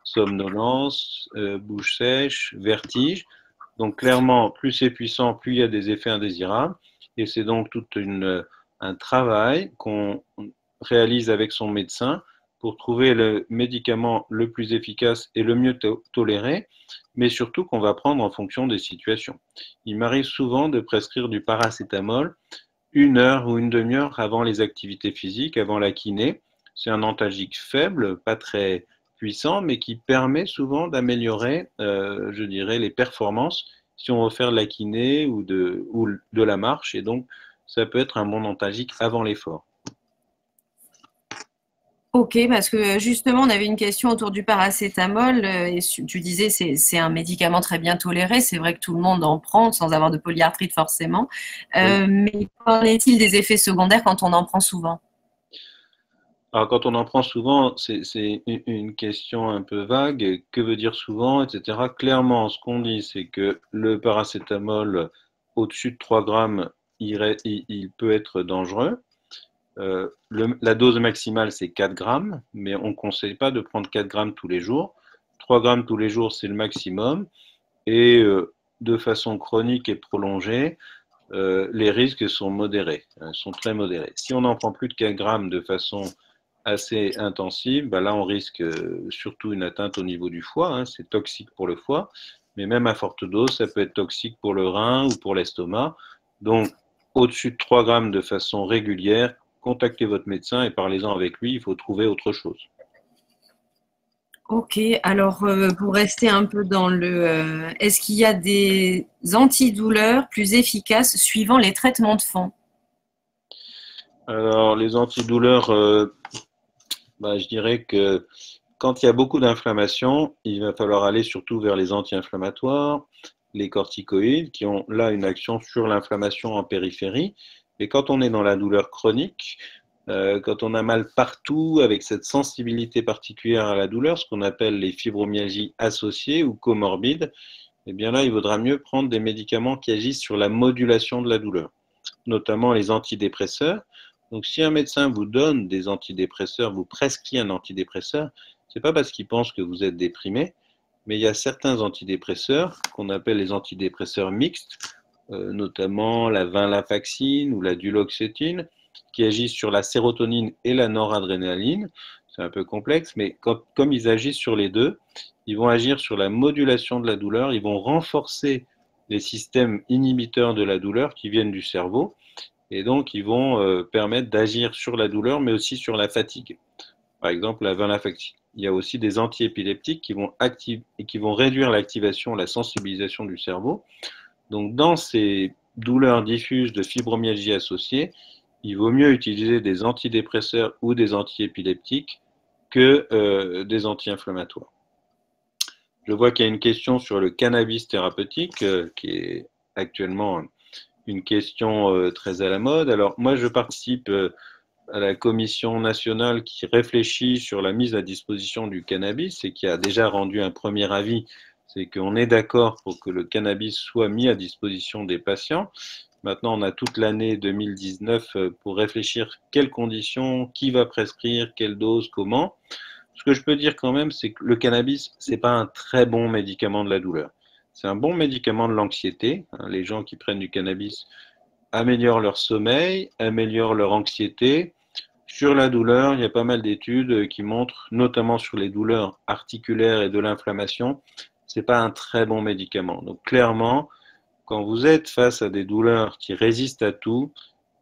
Somnolence, bouche sèche, vertige. Donc, clairement, plus c'est puissant, plus il y a des effets indésirables. Et c'est donc tout un travail qu'on réalise avec son médecin pour trouver le médicament le plus efficace et le mieux toléré, mais surtout qu'on va prendre en fonction des situations. Il m'arrive souvent de prescrire du paracétamol 1 heure ou une demi-heure avant les activités physiques, avant la kiné. C'est un antalgique faible, pas très puissant, mais qui permet souvent d'améliorer, je dirais, les performances si on veut faire de la kiné ou de la marche. Et donc, ça peut être un bon antalgique avant l'effort. Ok, parce que justement, on avait une question autour du paracétamol. Et tu disais c'est un médicament très bien toléré. C'est vrai que tout le monde en prend sans avoir de polyarthrite forcément. Oui. Mais qu'en est-il des effets secondaires quand on en prend souvent? Alors, quand on en prend souvent, c'est une question un peu vague. Que veut dire souvent, etc. Clairement, ce qu'on dit, c'est que le paracétamol au-dessus de 3 grammes, il peut être dangereux. La dose maximale, c'est 4 grammes, mais on ne conseille pas de prendre 4 grammes tous les jours. 3 grammes tous les jours, c'est le maximum. Et de façon chronique et prolongée, les risques sont modérés, sont très modérés. Si on en prend plus de 4 grammes de façon assez intensive, bah là, on risque surtout une atteinte au niveau du foie. Hein, c'est toxique pour le foie, mais même à forte dose, ça peut être toxique pour le rein ou pour l'estomac. Donc, au-dessus de 3 grammes de façon régulière, contactez votre médecin et parlez-en avec lui. Il faut trouver autre chose. Ok, alors pour rester un peu dans est-ce qu'il y a des antidouleurs plus efficaces suivant les traitements de fond? Alors, les antidouleurs, je dirais que quand il y a beaucoup d'inflammation, il va falloir aller surtout vers les anti-inflammatoires, les corticoïdes, qui ont là une action sur l'inflammation en périphérie. Et quand on est dans la douleur chronique, quand on a mal partout, avec cette sensibilité particulière à la douleur, ce qu'on appelle les fibromyalgies associées ou comorbides, eh bien là, il vaudra mieux prendre des médicaments qui agissent sur la modulation de la douleur, notamment les antidépresseurs. Donc, si un médecin vous donne des antidépresseurs, vous prescrit un antidépresseur, ce n'est pas parce qu'il pense que vous êtes déprimé, mais il y a certains antidépresseurs qu'on appelle les antidépresseurs mixtes, notamment la venlafaxine ou la duloxétine, qui agissent sur la sérotonine et la noradrénaline. C'est un peu complexe, mais comme ils agissent sur les deux, ils vont agir sur la modulation de la douleur, ils vont renforcer les systèmes inhibiteurs de la douleur qui viennent du cerveau, et donc ils vont permettre d'agir sur la douleur, mais aussi sur la fatigue. Par exemple, la venlafaxine. Il y a aussi des antiépileptiques qui vont réduire l'activation, la sensibilisation du cerveau. Donc, dans ces douleurs diffuses de fibromyalgie associée, il vaut mieux utiliser des antidépresseurs ou des antiépileptiques que des anti-inflammatoires. Je vois qu'il y a une question sur le cannabis thérapeutique qui est actuellement une question très à la mode. Alors, moi, je participe à la commission nationale qui réfléchit sur la mise à disposition du cannabis et qui a déjà rendu un premier avis. C'est qu'on est d'accord pour que le cannabis soit mis à disposition des patients. Maintenant, on a toute l'année 2019 pour réfléchir quelles conditions, qui va prescrire, quelle dose, comment. Ce que je peux dire quand même, c'est que le cannabis, ce n'est pas un très bon médicament de la douleur. C'est un bon médicament de l'anxiété. Les gens qui prennent du cannabis améliorent leur sommeil, améliorent leur anxiété. Sur la douleur, il y a pas mal d'études qui montrent, notamment sur les douleurs articulaires et de l'inflammation, ce n'est pas un très bon médicament. Donc clairement, quand vous êtes face à des douleurs qui résistent à tout,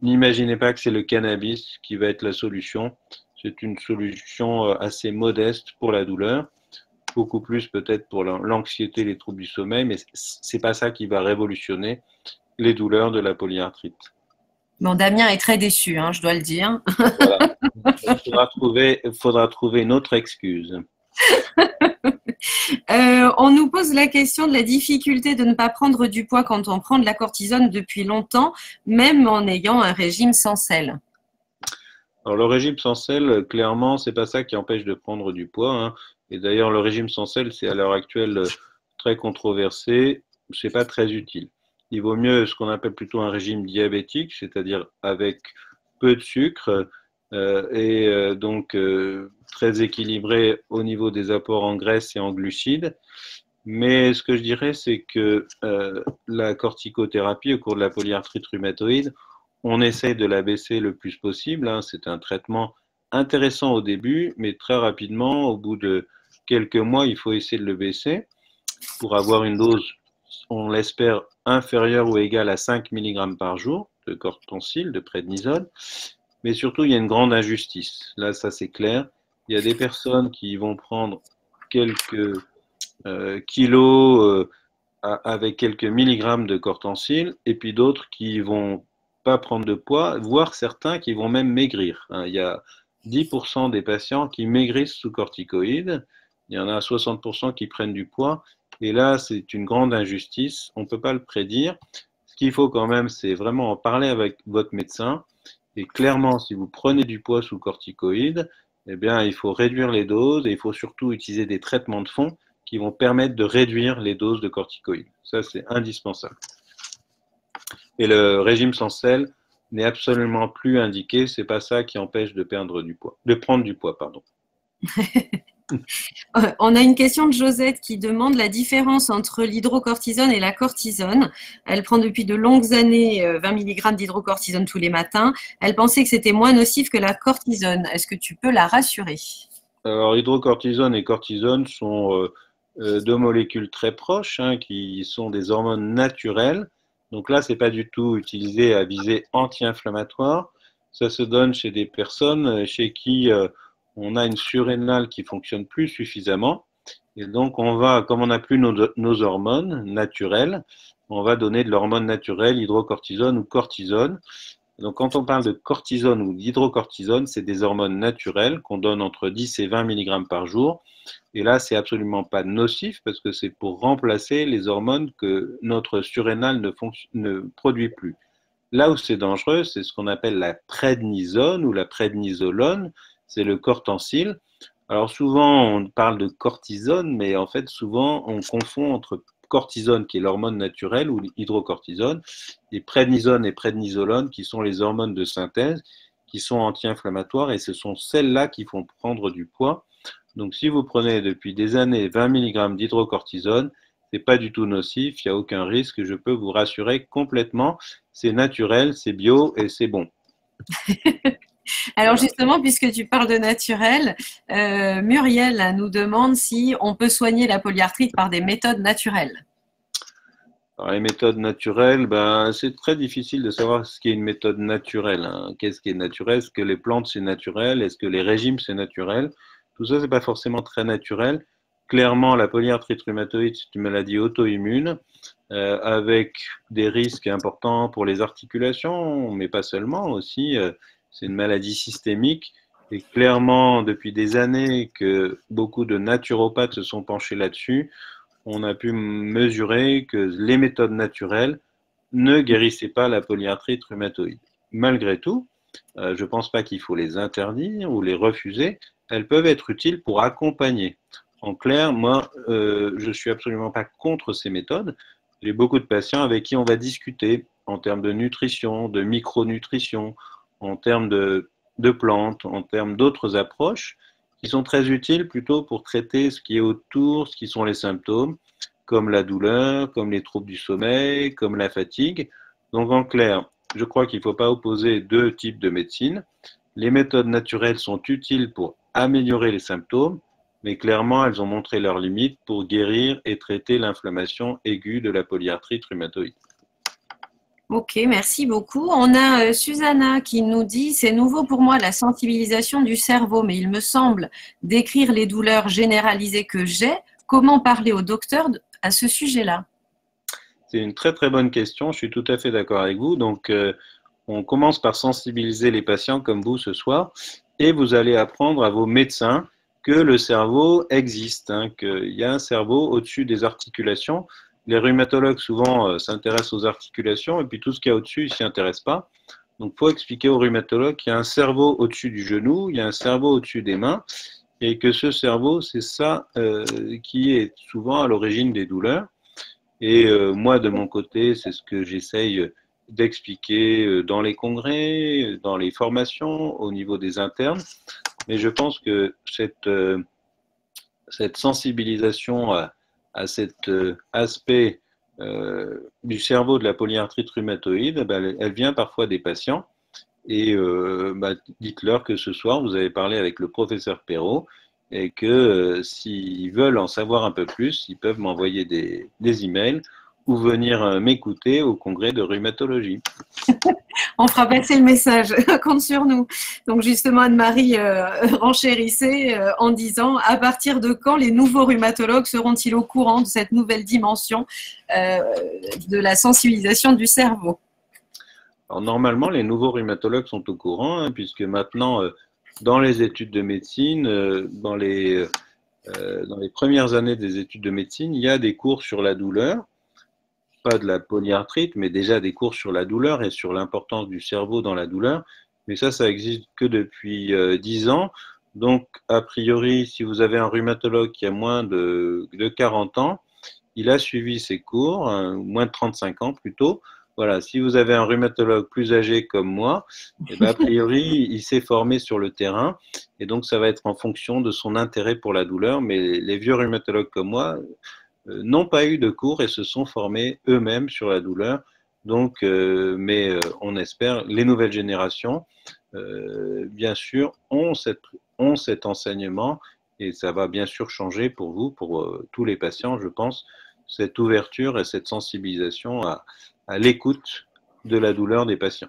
n'imaginez pas que c'est le cannabis qui va être la solution. C'est une solution assez modeste pour la douleur, beaucoup plus peut-être pour l'anxiété, les troubles du sommeil, mais ce n'est pas ça qui va révolutionner les douleurs de la polyarthrite. Bon, Damien est très déçu, hein, je dois le dire. Voilà. Il faudra trouver une autre excuse. On nous pose la question de la difficulté de ne pas prendre du poids quand on prend de la cortisone depuis longtemps, même en ayant un régime sans sel. Alors, le régime sans sel, clairement, c'est pas ça qui empêche de prendre du poids, hein. Et d'ailleurs, le régime sans sel, c'est à l'heure actuelle très controversé. C'est pas très utile. Il vaut mieux ce qu'on appelle plutôt un régime diabétique, c'est-à-dire avec peu de sucre donc très équilibré au niveau des apports en graisse et en glucides. Mais ce que je dirais, c'est que la corticothérapie au cours de la polyarthrite rhumatoïde, on essaye de la baisser le plus possible, hein. C'est un traitement intéressant au début, mais très rapidement, au bout de quelques mois, il faut essayer de le baisser pour avoir une dose, on l'espère, inférieure ou égale à 5 mg par jour de cortencil, de prednisone. Mais surtout, il y a une grande injustice. Là, ça c'est clair. Il y a des personnes qui vont prendre quelques kilos avec quelques milligrammes de cortencil, et puis d'autres qui vont pas prendre de poids, voire certains qui vont même maigrir, hein. Il y a 10% des patients qui maigrissent sous corticoïdes, il y en a 60% qui prennent du poids, et là c'est une grande injustice, on ne peut pas le prédire. Ce qu'il faut quand même, c'est vraiment en parler avec votre médecin, et clairement, si vous prenez du poids sous corticoïdes, eh bien, il faut réduire les doses, et il faut surtout utiliser des traitements de fond qui vont permettre de réduire les doses de corticoïdes. Ça, c'est indispensable. Et le régime sans sel n'est absolument plus indiqué. C'est pas ça qui empêche de perdre du poids, de prendre du poids, pardon. On a une question de Josette qui demande la différence entre l'hydrocortisone et la cortisone. Elle prend depuis de longues années 20 mg d'hydrocortisone tous les matins. Elle pensait que c'était moins nocif que la cortisone. Est-ce que tu peux la rassurer? Alors, hydrocortisone et cortisone sont deux molécules très proches, hein, qui sont des hormones naturelles. Donc là, ce n'est pas du tout utilisé à visée anti-inflammatoire. Ça se donne chez des personnes chez qui on a une surrénale qui fonctionne plus suffisamment. Et donc, on va, comme on n'a plus nos hormones naturelles, on va donner de l'hormone naturelle, hydrocortisone ou cortisone. Donc, quand on parle de cortisone ou d'hydrocortisone, c'est des hormones naturelles qu'on donne entre 10 et 20 mg par jour. Et là, c'est absolument pas nocif parce que c'est pour remplacer les hormones que notre surrénal ne produit plus. Là où c'est dangereux, c'est ce qu'on appelle la prednisone ou la prednisolone, c'est le cortencil. Alors souvent, on parle de cortisone, mais en fait, souvent, on confond entre cortisone, qui est l'hormone naturelle, ou hydrocortisone, et prednisone et prednisolone, qui sont les hormones de synthèse, qui sont anti-inflammatoires, et ce sont celles-là qui font prendre du poids. Donc, si vous prenez depuis des années 20 mg d'hydrocortisone, ce n'est pas du tout nocif, il n'y a aucun risque, je peux vous rassurer complètement, c'est naturel, c'est bio et c'est bon. Alors justement, puisque tu parles de naturel, Muriel nous demande si on peut soigner la polyarthrite par des méthodes naturelles. Alors, les méthodes naturelles, ben, c'est très difficile de savoir ce qu'est une méthode naturelle, hein. Qu'est-ce qui est naturel? Est-ce que les plantes, c'est naturel? Est-ce que les régimes, c'est naturel? Tout ça, c'est pas forcément très naturel. Clairement, la polyarthrite rhumatoïde, c'est une maladie auto-immune avec des risques importants pour les articulations, mais pas seulement aussi. C'est une maladie systémique. Et clairement, depuis des années que beaucoup de naturopathes se sont penchés là-dessus, on a pu mesurer que les méthodes naturelles ne guérissaient pas la polyarthrite rhumatoïde. Malgré tout, je ne pense pas qu'il faut les interdire ou les refuser. Elles peuvent être utiles pour accompagner. En clair, moi, je ne suis absolument pas contre ces méthodes. J'ai beaucoup de patients avec qui on va discuter en termes de nutrition, de micronutrition, en termes de plantes, en termes d'autres approches qui sont très utiles plutôt pour traiter ce qui est autour, ce qui sont les symptômes, comme la douleur, comme les troubles du sommeil, comme la fatigue. Donc en clair, je crois qu'il ne faut pas opposer deux types de médecine. Les méthodes naturelles sont utiles pour améliorer les symptômes, mais clairement, elles ont montré leurs limites pour guérir et traiter l'inflammation aiguë de la polyarthrite rhumatoïde. Ok, merci beaucoup. On a Susanna qui nous dit « C'est nouveau pour moi la sensibilisation du cerveau, mais il me semble décrire les douleurs généralisées que j'ai. Comment parler au docteur à ce sujet-là » C'est une très très bonne question, je suis tout à fait d'accord avec vous. Donc, on commence par sensibiliser les patients comme vous ce soir et vous allez apprendre à vos médecins que le cerveau existe, hein, qu'il y a un cerveau au-dessus des articulations. Les rhumatologues, souvent, s'intéressent aux articulations, et puis tout ce qu'il y a au-dessus, ils ne s'y intéressent pas. Donc, il faut expliquer aux rhumatologues qu'il y a un cerveau au-dessus du genou, il y a un cerveau au-dessus des mains, et que ce cerveau, c'est ça qui est souvent à l'origine des douleurs. Et moi, de mon côté, c'est ce que j'essaye d'expliquer dans les congrès, dans les formations, au niveau des internes. Mais je pense que cette sensibilisation à cet aspect du cerveau de la polyarthrite rhumatoïde, elle vient parfois des patients. Et dites-leur que ce soir, vous avez parlé avec le professeur Perrault et que s'ils veulent en savoir un peu plus, ils peuvent m'envoyer des emails ou venir m'écouter au congrès de rhumatologie. On fera passer le message, compte sur nous. Donc justement, Anne-Marie renchérissait en disant, à partir de quand les nouveaux rhumatologues seront-ils au courant de cette nouvelle dimension de la sensibilisation du cerveau? Alors, normalement, les nouveaux rhumatologues sont au courant, hein, puisque maintenant, dans les études de médecine, dans les premières années des études de médecine, il y a des cours sur la douleur, pas de la polyarthrite, mais déjà des cours sur la douleur et sur l'importance du cerveau dans la douleur. Mais ça existe que depuis 10 ans. Donc, a priori, si vous avez un rhumatologue qui a moins de 40 ans, il a suivi ses cours, moins de 35 ans plutôt. Voilà, si vous avez un rhumatologue plus âgé comme moi, a priori, il s'est formé sur le terrain. Et donc, ça va être en fonction de son intérêt pour la douleur. Mais les vieux rhumatologues comme moi n'ont pas eu de cours et se sont formés eux-mêmes sur la douleur. Donc, on espère, les nouvelles générations, bien sûr, ont cet enseignement et ça va bien sûr changer pour vous, pour tous les patients, je pense, cette ouverture et cette sensibilisation à l'écoute de la douleur des patients.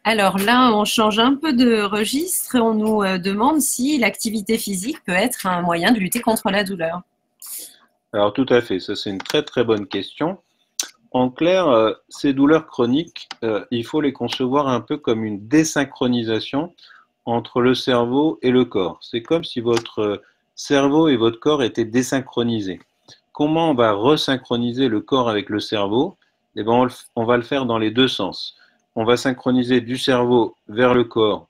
Alors là, on change un peu de registre et on nous demande si l'activité physique peut être un moyen de lutter contre la douleur. Alors tout à fait, ça c'est une très très bonne question. En clair, ces douleurs chroniques, il faut les concevoir un peu comme une désynchronisation entre le cerveau et le corps. C'est comme si votre cerveau et votre corps étaient désynchronisés. Comment on va resynchroniser le corps avec le cerveau? Eh bien, on va le faire dans les deux sens. On va synchroniser du cerveau vers le corps.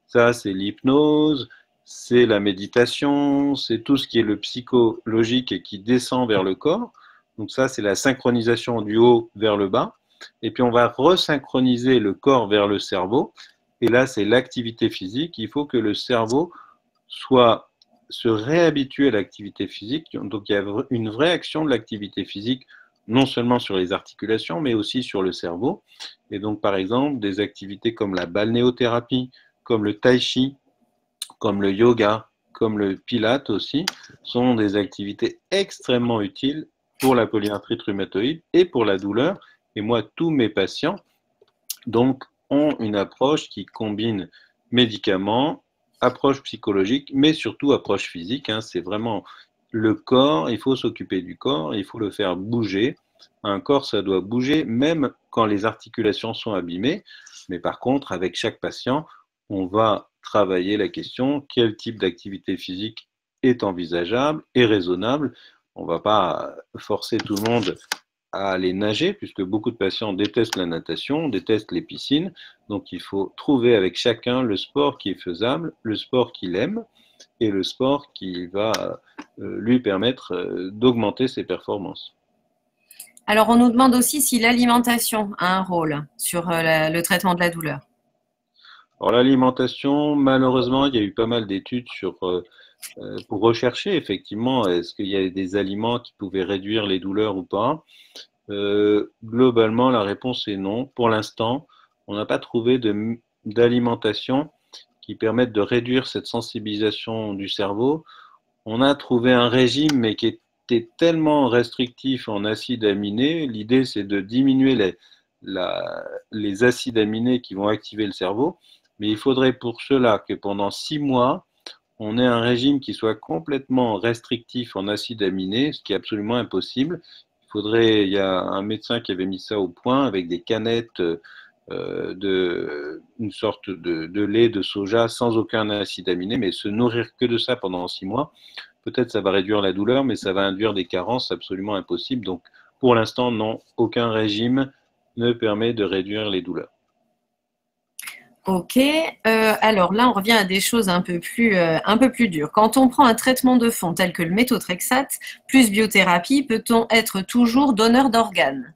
Ça, c'est l'hypnose, c'est la méditation, c'est tout ce qui est le psychologique et qui descend vers le corps. Donc ça, c'est la synchronisation du haut vers le bas. Et puis, on va resynchroniser le corps vers le cerveau. Et là, c'est l'activité physique. Il faut que le cerveau se réhabitue à l'activité physique. Donc, il y a une vraie action de l'activité physique, non seulement sur les articulations, mais aussi sur le cerveau. Et donc, par exemple, des activités comme la balnéothérapie, comme le tai chi, comme le yoga, comme le pilate aussi, sont des activités extrêmement utiles pour la polyarthrite rhumatoïde et pour la douleur. Et moi, tous mes patients, donc, ont une approche qui combine médicaments, approche psychologique, mais surtout approche physique. Hein. C'est vraiment le corps, il faut s'occuper du corps, il faut le faire bouger. Un corps, ça doit bouger, même quand les articulations sont abîmées. Mais par contre, avec chaque patient, on va travailler la question, quel type d'activité physique est envisageable et raisonnable. On ne va pas forcer tout le monde à aller nager, puisque beaucoup de patients détestent la natation, détestent les piscines. Donc, il faut trouver avec chacun le sport qui est faisable, le sport qu'il aime et le sport qui va lui permettre d'augmenter ses performances. Alors, on nous demande aussi si l'alimentation a un rôle sur le traitement de la douleur. Alors, l'alimentation, malheureusement, il y a eu pas mal d'études pour rechercher effectivement est-ce qu'il y a des aliments qui pouvaient réduire les douleurs ou pas. Globalement, la réponse est non. Pour l'instant, on n'a pas trouvé d'alimentation qui permette de réduire cette sensibilisation du cerveau. On a trouvé un régime, mais qui était tellement restrictif en acides aminés. L'idée, c'est de diminuer les acides aminés qui vont activer le cerveau. Mais il faudrait pour cela que pendant 6 mois, on ait un régime qui soit complètement restrictif en acides aminés, ce qui est absolument impossible. Il y a un médecin qui avait mis ça au point avec des canettes une sorte de lait de soja sans aucun acide aminé, mais se nourrir que de ça pendant 6 mois, peut-être ça va réduire la douleur, mais ça va induire des carences absolument impossibles. Donc, pour l'instant, non, aucun régime ne permet de réduire les douleurs. Ok, alors là, on revient à des choses un peu plus dures. Quand on prend un traitement de fond tel que le méthotrexate plus biothérapie, peut-on être toujours donneur d'organes?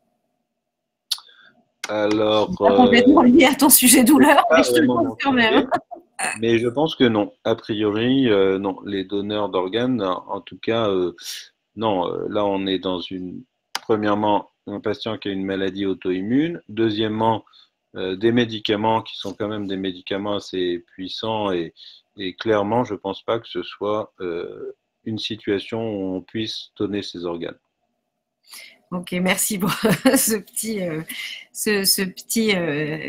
Alors, Pas complètement lié à ton sujet douleur, mais pas je te le vraiment pose mon quand même. sujet, mais je pense que non. A priori, non. Les donneurs d'organes, en tout cas, non. Là, on est dans premièrement, un patient qui a une maladie auto-immune. Deuxièmement, des médicaments qui sont quand même des médicaments assez puissants et clairement, je ne pense pas que ce soit une situation où on puisse donner ses organes. Ok, merci pour ce petit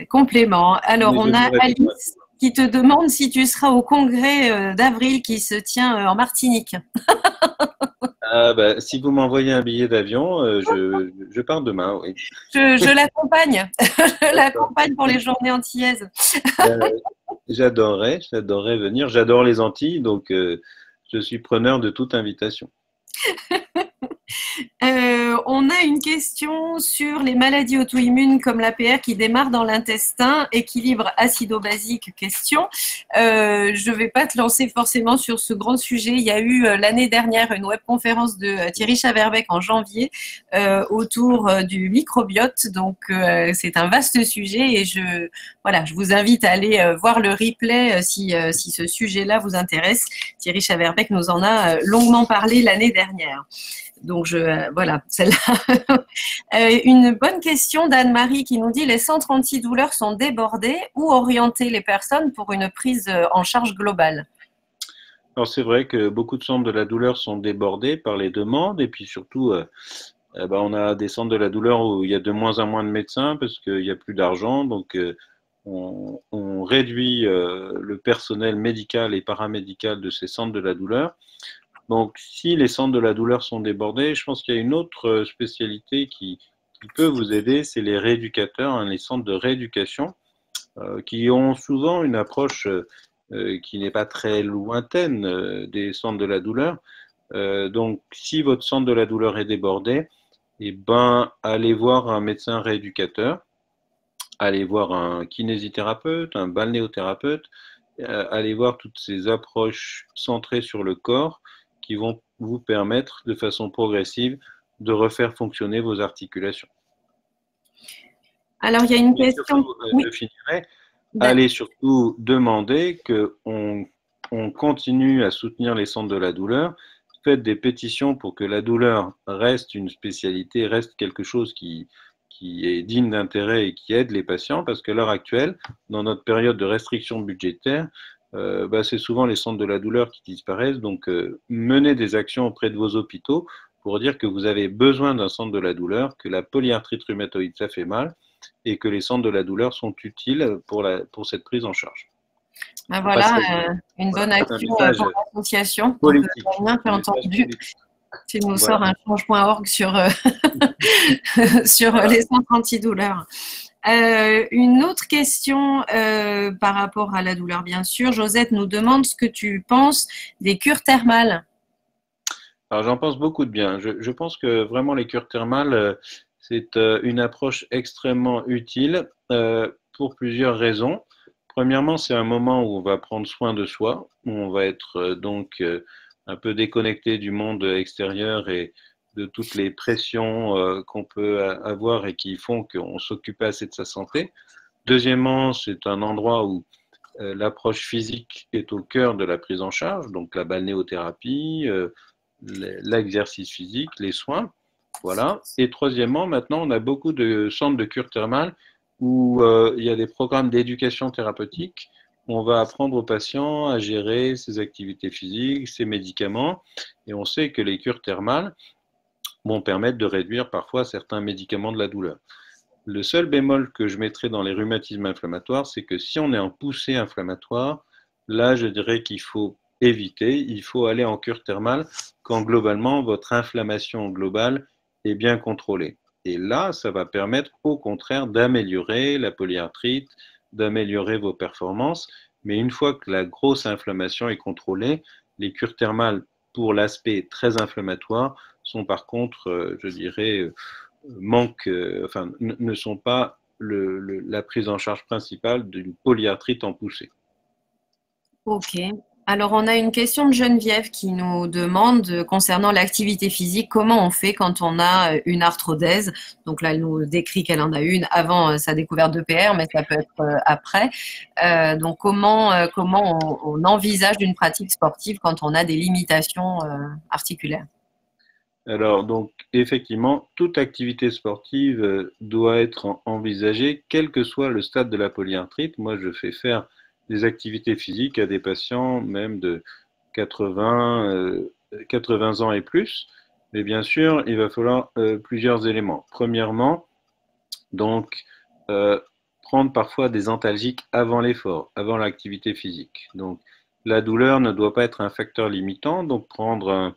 complément. Alors, Mais je on ne a réponds pas. Alice qui te demande si tu seras au congrès d'avril qui se tient en Martinique. Ah, bah, si vous m'envoyez un billet d'avion, je pars demain, oui. Je l'accompagne. Je D'accord. l'accompagne pour les journées antillaises. Ben, j'adorerais venir. J'adore les Antilles, donc je suis preneur de toute invitation. On a une question sur les maladies auto-immunes comme l'APR qui démarre dans l'intestin, équilibre acido-basique question. Je ne vais pas te lancer forcément sur ce grand sujet. Il y a eu l'année dernière une webconférence de Thierry Chaverbeck en janvier autour du microbiote. Donc, c'est un vaste sujet et je vous invite à aller voir le replay si ce sujet-là vous intéresse. Thierry Chaverbeck nous en a longuement parlé l'année dernière. Donc, voilà, celle-là. Une bonne question d'Anne-Marie qui nous dit: les centres antidouleurs sont débordés, où orienter les personnes pour une prise en charge globale? Alors c'est vrai que beaucoup de centres de la douleur sont débordés par les demandes et puis surtout, on a des centres de la douleur où il y a de moins en moins de médecins parce qu'il n'y a plus d'argent. Donc on réduit le personnel médical et paramédical de ces centres de la douleur. Donc, si les centres de la douleur sont débordés, je pense qu'il y a une autre spécialité qui peut vous aider, c'est les rééducateurs, hein, les centres de rééducation, qui ont souvent une approche qui n'est pas très lointaine des centres de la douleur. Donc, si votre centre de la douleur est débordé, eh ben, allez voir un médecin rééducateur, allez voir un kinésithérapeute, un balnéothérapeute, allez voir toutes ces approches centrées sur le corps qui vont vous permettre de façon progressive de refaire fonctionner vos articulations. Alors, il y a une Et question. surtout, Oui. je finirai, allez surtout demander qu'on continue à soutenir les centres de la douleur. Faites des pétitions pour que la douleur reste une spécialité, reste quelque chose qui est digne d'intérêt et qui aide les patients, parce qu'à l'heure actuelle, dans notre période de restriction budgétaire, c'est souvent les centres de la douleur qui disparaissent. Donc, menez des actions auprès de vos hôpitaux pour dire que vous avez besoin d'un centre de la douleur, que la polyarthrite rhumatoïde, ça fait mal, et que les centres de la douleur sont utiles pour cette prise en charge. Ben voilà, une bonne action pour l'association. Donc, bien entendu, tu nous sors un change.org sur les centres antidouleurs. Une autre question par rapport à la douleur, bien sûr. Josette nous demande ce que tu penses des cures thermales. Alors, j'en pense beaucoup de bien. Je pense que vraiment les cures thermales, c'est une approche extrêmement utile pour plusieurs raisons. Premièrement, c'est un moment où on va prendre soin de soi, où on va être un peu déconnecté du monde extérieur et de toutes les pressions qu'on peut avoir et qui font qu'on s'occupe assez de sa santé. Deuxièmement, c'est un endroit où l'approche physique est au cœur de la prise en charge, donc la balnéothérapie, l'exercice physique, les soins. Voilà. Et troisièmement, maintenant, on a beaucoup de centres de cure thermale où il y a des programmes d'éducation thérapeutique où on va apprendre aux patients à gérer ses activités physiques, ses médicaments. Et on sait que les cures thermales vont permettre de réduire parfois certains médicaments de la douleur. Le seul bémol que je mettrai dans les rhumatismes inflammatoires, c'est que si on est en poussée inflammatoire, là, je dirais qu'il faut éviter, il faut aller en cure thermale quand globalement votre inflammation globale est bien contrôlée. Et là, ça va permettre au contraire d'améliorer la polyarthrite, d'améliorer vos performances. Mais une fois que la grosse inflammation est contrôlée, les cures thermales pour l'aspect très inflammatoire sont par contre, je dirais, ne sont pas la prise en charge principale d'une polyarthrite en poussée. Ok. Alors, on a une question de Geneviève qui nous demande concernant l'activité physique, comment on fait quand on a une arthrodèse. Donc là, elle nous décrit qu'elle en a une avant sa découverte de PR, mais ça peut être après. Donc, comment on envisage une pratique sportive quand on a des limitations articulaires? Alors, donc, effectivement, toute activité sportive doit être envisagée, quel que soit le stade de la polyarthrite. Moi, je fais faire des activités physiques à des patients même de 80 ans et plus. Mais bien sûr, il va falloir plusieurs éléments. Premièrement, donc, prendre parfois des antalgiques avant l'effort, avant l'activité physique. Donc, la douleur ne doit pas être un facteur limitant, donc prendre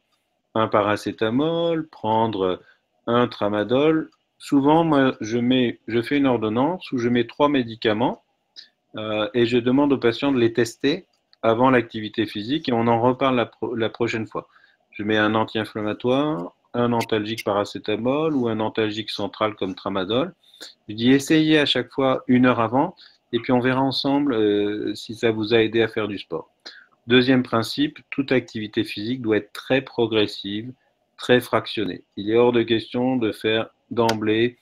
un paracétamol, prendre un tramadol. Souvent, moi, je fais une ordonnance où je mets 3 médicaments et je demande aux patients de les tester avant l'activité physique et on en reparle la prochaine fois. Je mets un anti-inflammatoire, un antalgique paracétamol ou un antalgique central comme tramadol. Je dis essayez à chaque fois 1 heure avant et puis on verra ensemble si ça vous a aidé à faire du sport. Deuxième principe, toute activité physique doit être très progressive, très fractionnée. Il est hors de question de faire d'emblée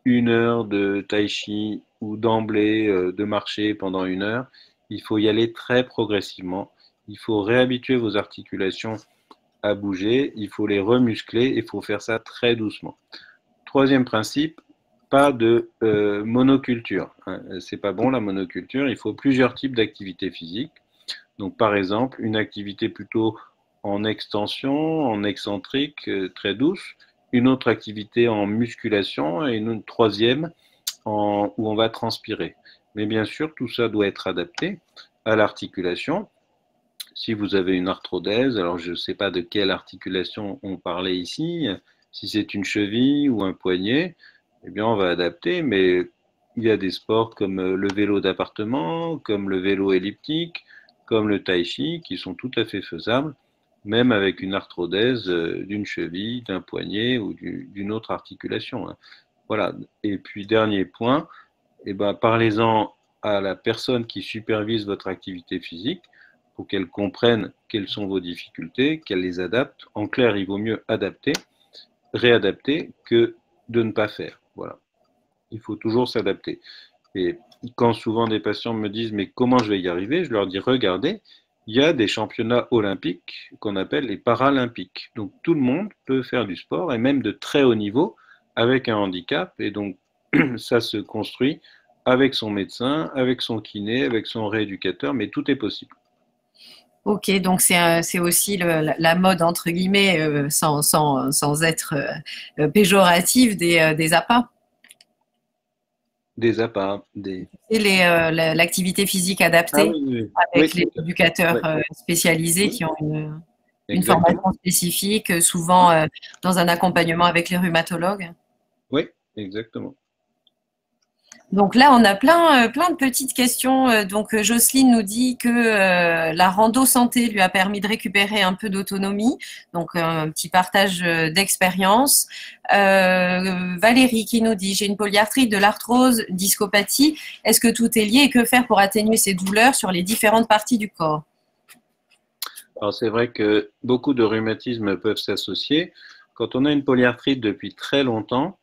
1 heure de tai chi ou d'emblée de marcher pendant 1 heure. Il faut y aller très progressivement. Il faut réhabituer vos articulations à bouger. Il faut les remuscler. Il faut faire ça très doucement. Troisième principe, pas de monoculture. C'est pas bon la monoculture. Il faut plusieurs types d'activités physiques. Donc, par exemple, une activité plutôt en extension, en excentrique, très douce, une autre activité en musculation et une troisième où on va transpirer. Mais bien sûr, tout ça doit être adapté à l'articulation. Si vous avez une arthrodèse, alors je ne sais pas de quelle articulation on parlait ici, si c'est une cheville ou un poignet, eh bien on va adapter, mais il y a des sports comme le vélo d'appartement, comme le vélo elliptique, comme le tai chi, qui sont tout à fait faisables, même avec une arthrodèse d'une cheville, d'un poignet ou d'une autre articulation. Voilà. Et puis, dernier point, eh ben, parlez-en à la personne qui supervise votre activité physique pour qu'elle comprenne quelles sont vos difficultés, qu'elle les adapte. En clair, il vaut mieux adapter, réadapter que de ne pas faire. Voilà. Il faut toujours s'adapter. Et quand souvent des patients me disent mais comment je vais y arriver, je leur dis regardez, il y a des championnats olympiques qu'on appelle les paralympiques. Donc tout le monde peut faire du sport et même de très haut niveau avec un handicap. Et donc ça se construit avec son médecin, avec son kiné, avec son rééducateur, mais tout est possible. Ok, donc c'est aussi la mode, entre guillemets, sans être péjorative, des APA. Des APA, des... Et l'activité physique adaptée oui. avec Oui, les éducateurs spécialisés qui ont une exactement. formation spécifique, souvent dans un accompagnement avec les rhumatologues. Oui, exactement. Donc là, on a plein de petites questions. Donc Jocelyne nous dit que la rando santé lui a permis de récupérer un peu d'autonomie. Donc un petit partage d'expérience. Valérie qui nous dit j'ai une polyarthrite, de l'arthrose, discopathie. Est-ce que tout est lié et que faire pour atténuer ces douleurs sur les différentes parties du corps? Alors c'est vrai que beaucoup de rhumatismes peuvent s'associer. Quand on a une polyarthrite depuis très longtemps,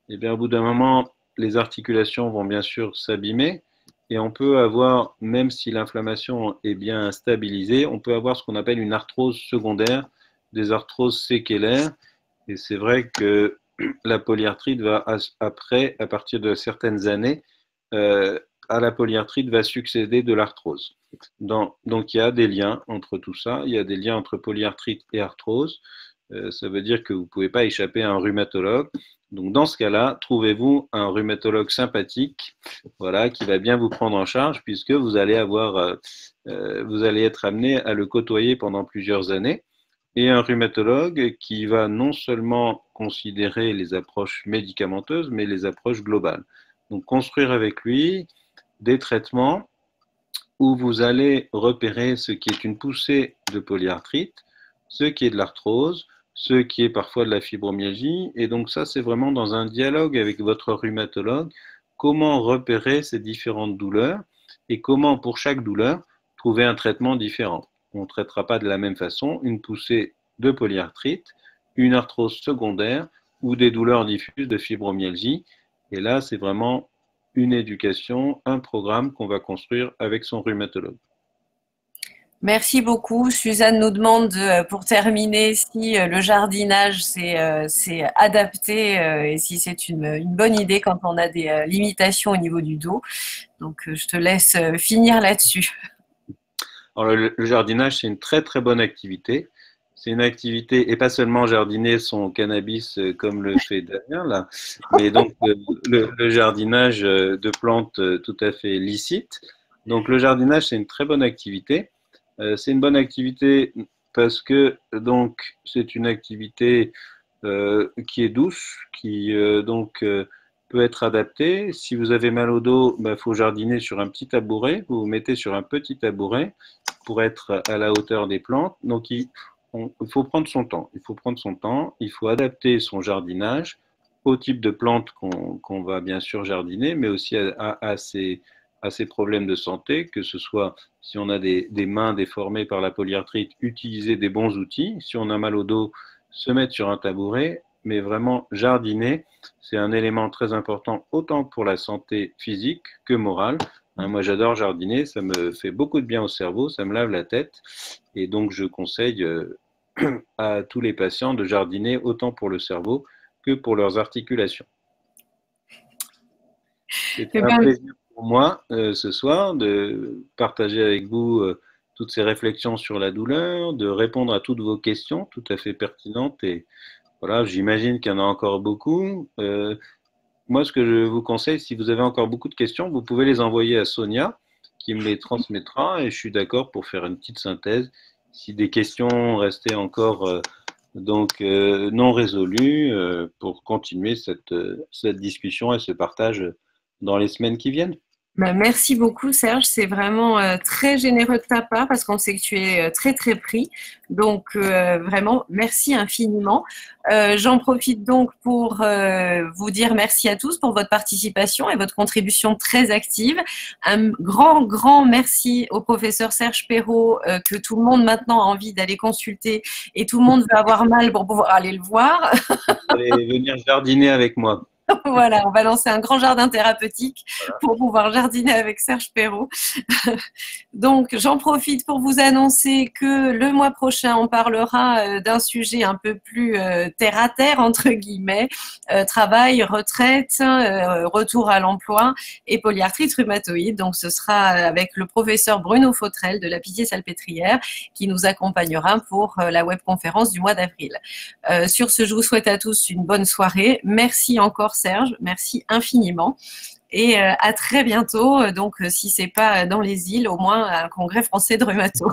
eh bien, au bout d'un moment, les articulations vont bien sûr s'abîmer et on peut avoir, même si l'inflammation est bien stabilisée, on peut avoir ce qu'on appelle une arthrose secondaire, des arthroses séquelaires. Et c'est vrai que la polyarthrite va après, à partir de certaines années, à la polyarthrite va succéder de l'arthrose. Donc il y a des liens entre tout ça, il y a des liens entre polyarthrite et arthrose. Ça veut dire que vous ne pouvez pas échapper à un rhumatologue. Donc dans ce cas-là, trouvez-vous un rhumatologue sympathique, voilà, qui va bien vous prendre en charge, puisque vous allez être amené à le côtoyer pendant plusieurs années. et un rhumatologue qui va non seulement considérer les approches médicamenteuses, mais les approches globales. Donc, construire avec lui des traitements où vous allez repérer ce qui est une poussée de polyarthrite, ce qui est de l'arthrose, ce qui est parfois de la fibromyalgie. Et donc ça, c'est vraiment dans un dialogue avec votre rhumatologue, comment repérer ces différentes douleurs et comment, pour chaque douleur, trouver un traitement différent. On ne traitera pas de la même façon une poussée de polyarthrite, une arthrose secondaire ou des douleurs diffuses de fibromyalgie. Et là, c'est vraiment une éducation, un programme qu'on va construire avec son rhumatologue. Merci beaucoup. Suzanne nous demande, pour terminer, si le jardinage c'est adapté et si c'est une bonne idée quand on a des limitations au niveau du dos. Donc, je te laisse finir là-dessus. Alors, le jardinage, c'est une très très bonne activité. C'est une activité, et pas seulement jardiner son cannabis comme le fait Damien, là, mais donc le jardinage de plantes tout à fait licites. Donc, le jardinage, c'est une très bonne activité. C'est une bonne activité parce que donc c'est une activité qui est douce, qui peut être adaptée. Si vous avez mal au dos, faut jardiner sur un petit tabouret. Vous vous mettez sur un petit tabouret pour être à la hauteur des plantes. Donc il faut prendre son temps. Il faut prendre son temps. Il faut adapter son jardinage au type de plantes qu'on va bien sûr jardiner, mais aussi à ces problèmes de santé, que ce soit si on a des mains déformées par la polyarthrite, utiliser des bons outils. Si on a mal au dos, se mettre sur un tabouret, mais vraiment jardiner, c'est un élément très important autant pour la santé physique que morale. Moi, j'adore jardiner, ça me fait beaucoup de bien au cerveau, ça me lave la tête, et donc je conseille à tous les patients de jardiner autant pour le cerveau que pour leurs articulations. C'était un plaisir pour moi ce soir de partager avec vous toutes ces réflexions sur la douleur, de répondre à toutes vos questions tout à fait pertinentes. Et voilà, j'imagine qu'il y en a encore beaucoup. Moi, ce que je vous conseille, si vous avez encore beaucoup de questions, vous pouvez les envoyer à Sonia, qui me les transmettra, et je suis d'accord pour faire une petite synthèse. Si des questions restaient encore non résolues, pour continuer cette discussion et ce partage dans les semaines qui viennent. Merci beaucoup Serge, c'est vraiment très généreux de ta part parce qu'on sait que tu es très très pris. Donc vraiment, merci infiniment. J'en profite donc pour vous dire merci à tous pour votre participation et votre contribution très active. Un grand merci au professeur Serge Perrault que tout le monde maintenant a envie d'aller consulter et tout le monde veut avoir mal pour pouvoir aller le voir. Vous allez venir jardiner avec moi. Voilà, on va lancer un grand jardin thérapeutique pour pouvoir jardiner avec Serge Perrault. Donc, j'en profite pour vous annoncer que le mois prochain, on parlera d'un sujet un peu plus terre à terre, entre guillemets, travail, retraite, retour à l'emploi et polyarthrite rhumatoïde. Donc, ce sera avec le professeur Bruno Fautrel de la Pitié-Salpêtrière qui nous accompagnera pour la webconférence du mois d'avril. Sur ce, je vous souhaite à tous une bonne soirée. Merci encore Serge, merci infiniment et à très bientôt. Donc, si c'est pas dans les îles, au moins à un congrès français de rhumato.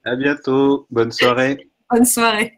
À bientôt, bonne soirée. Bonne soirée.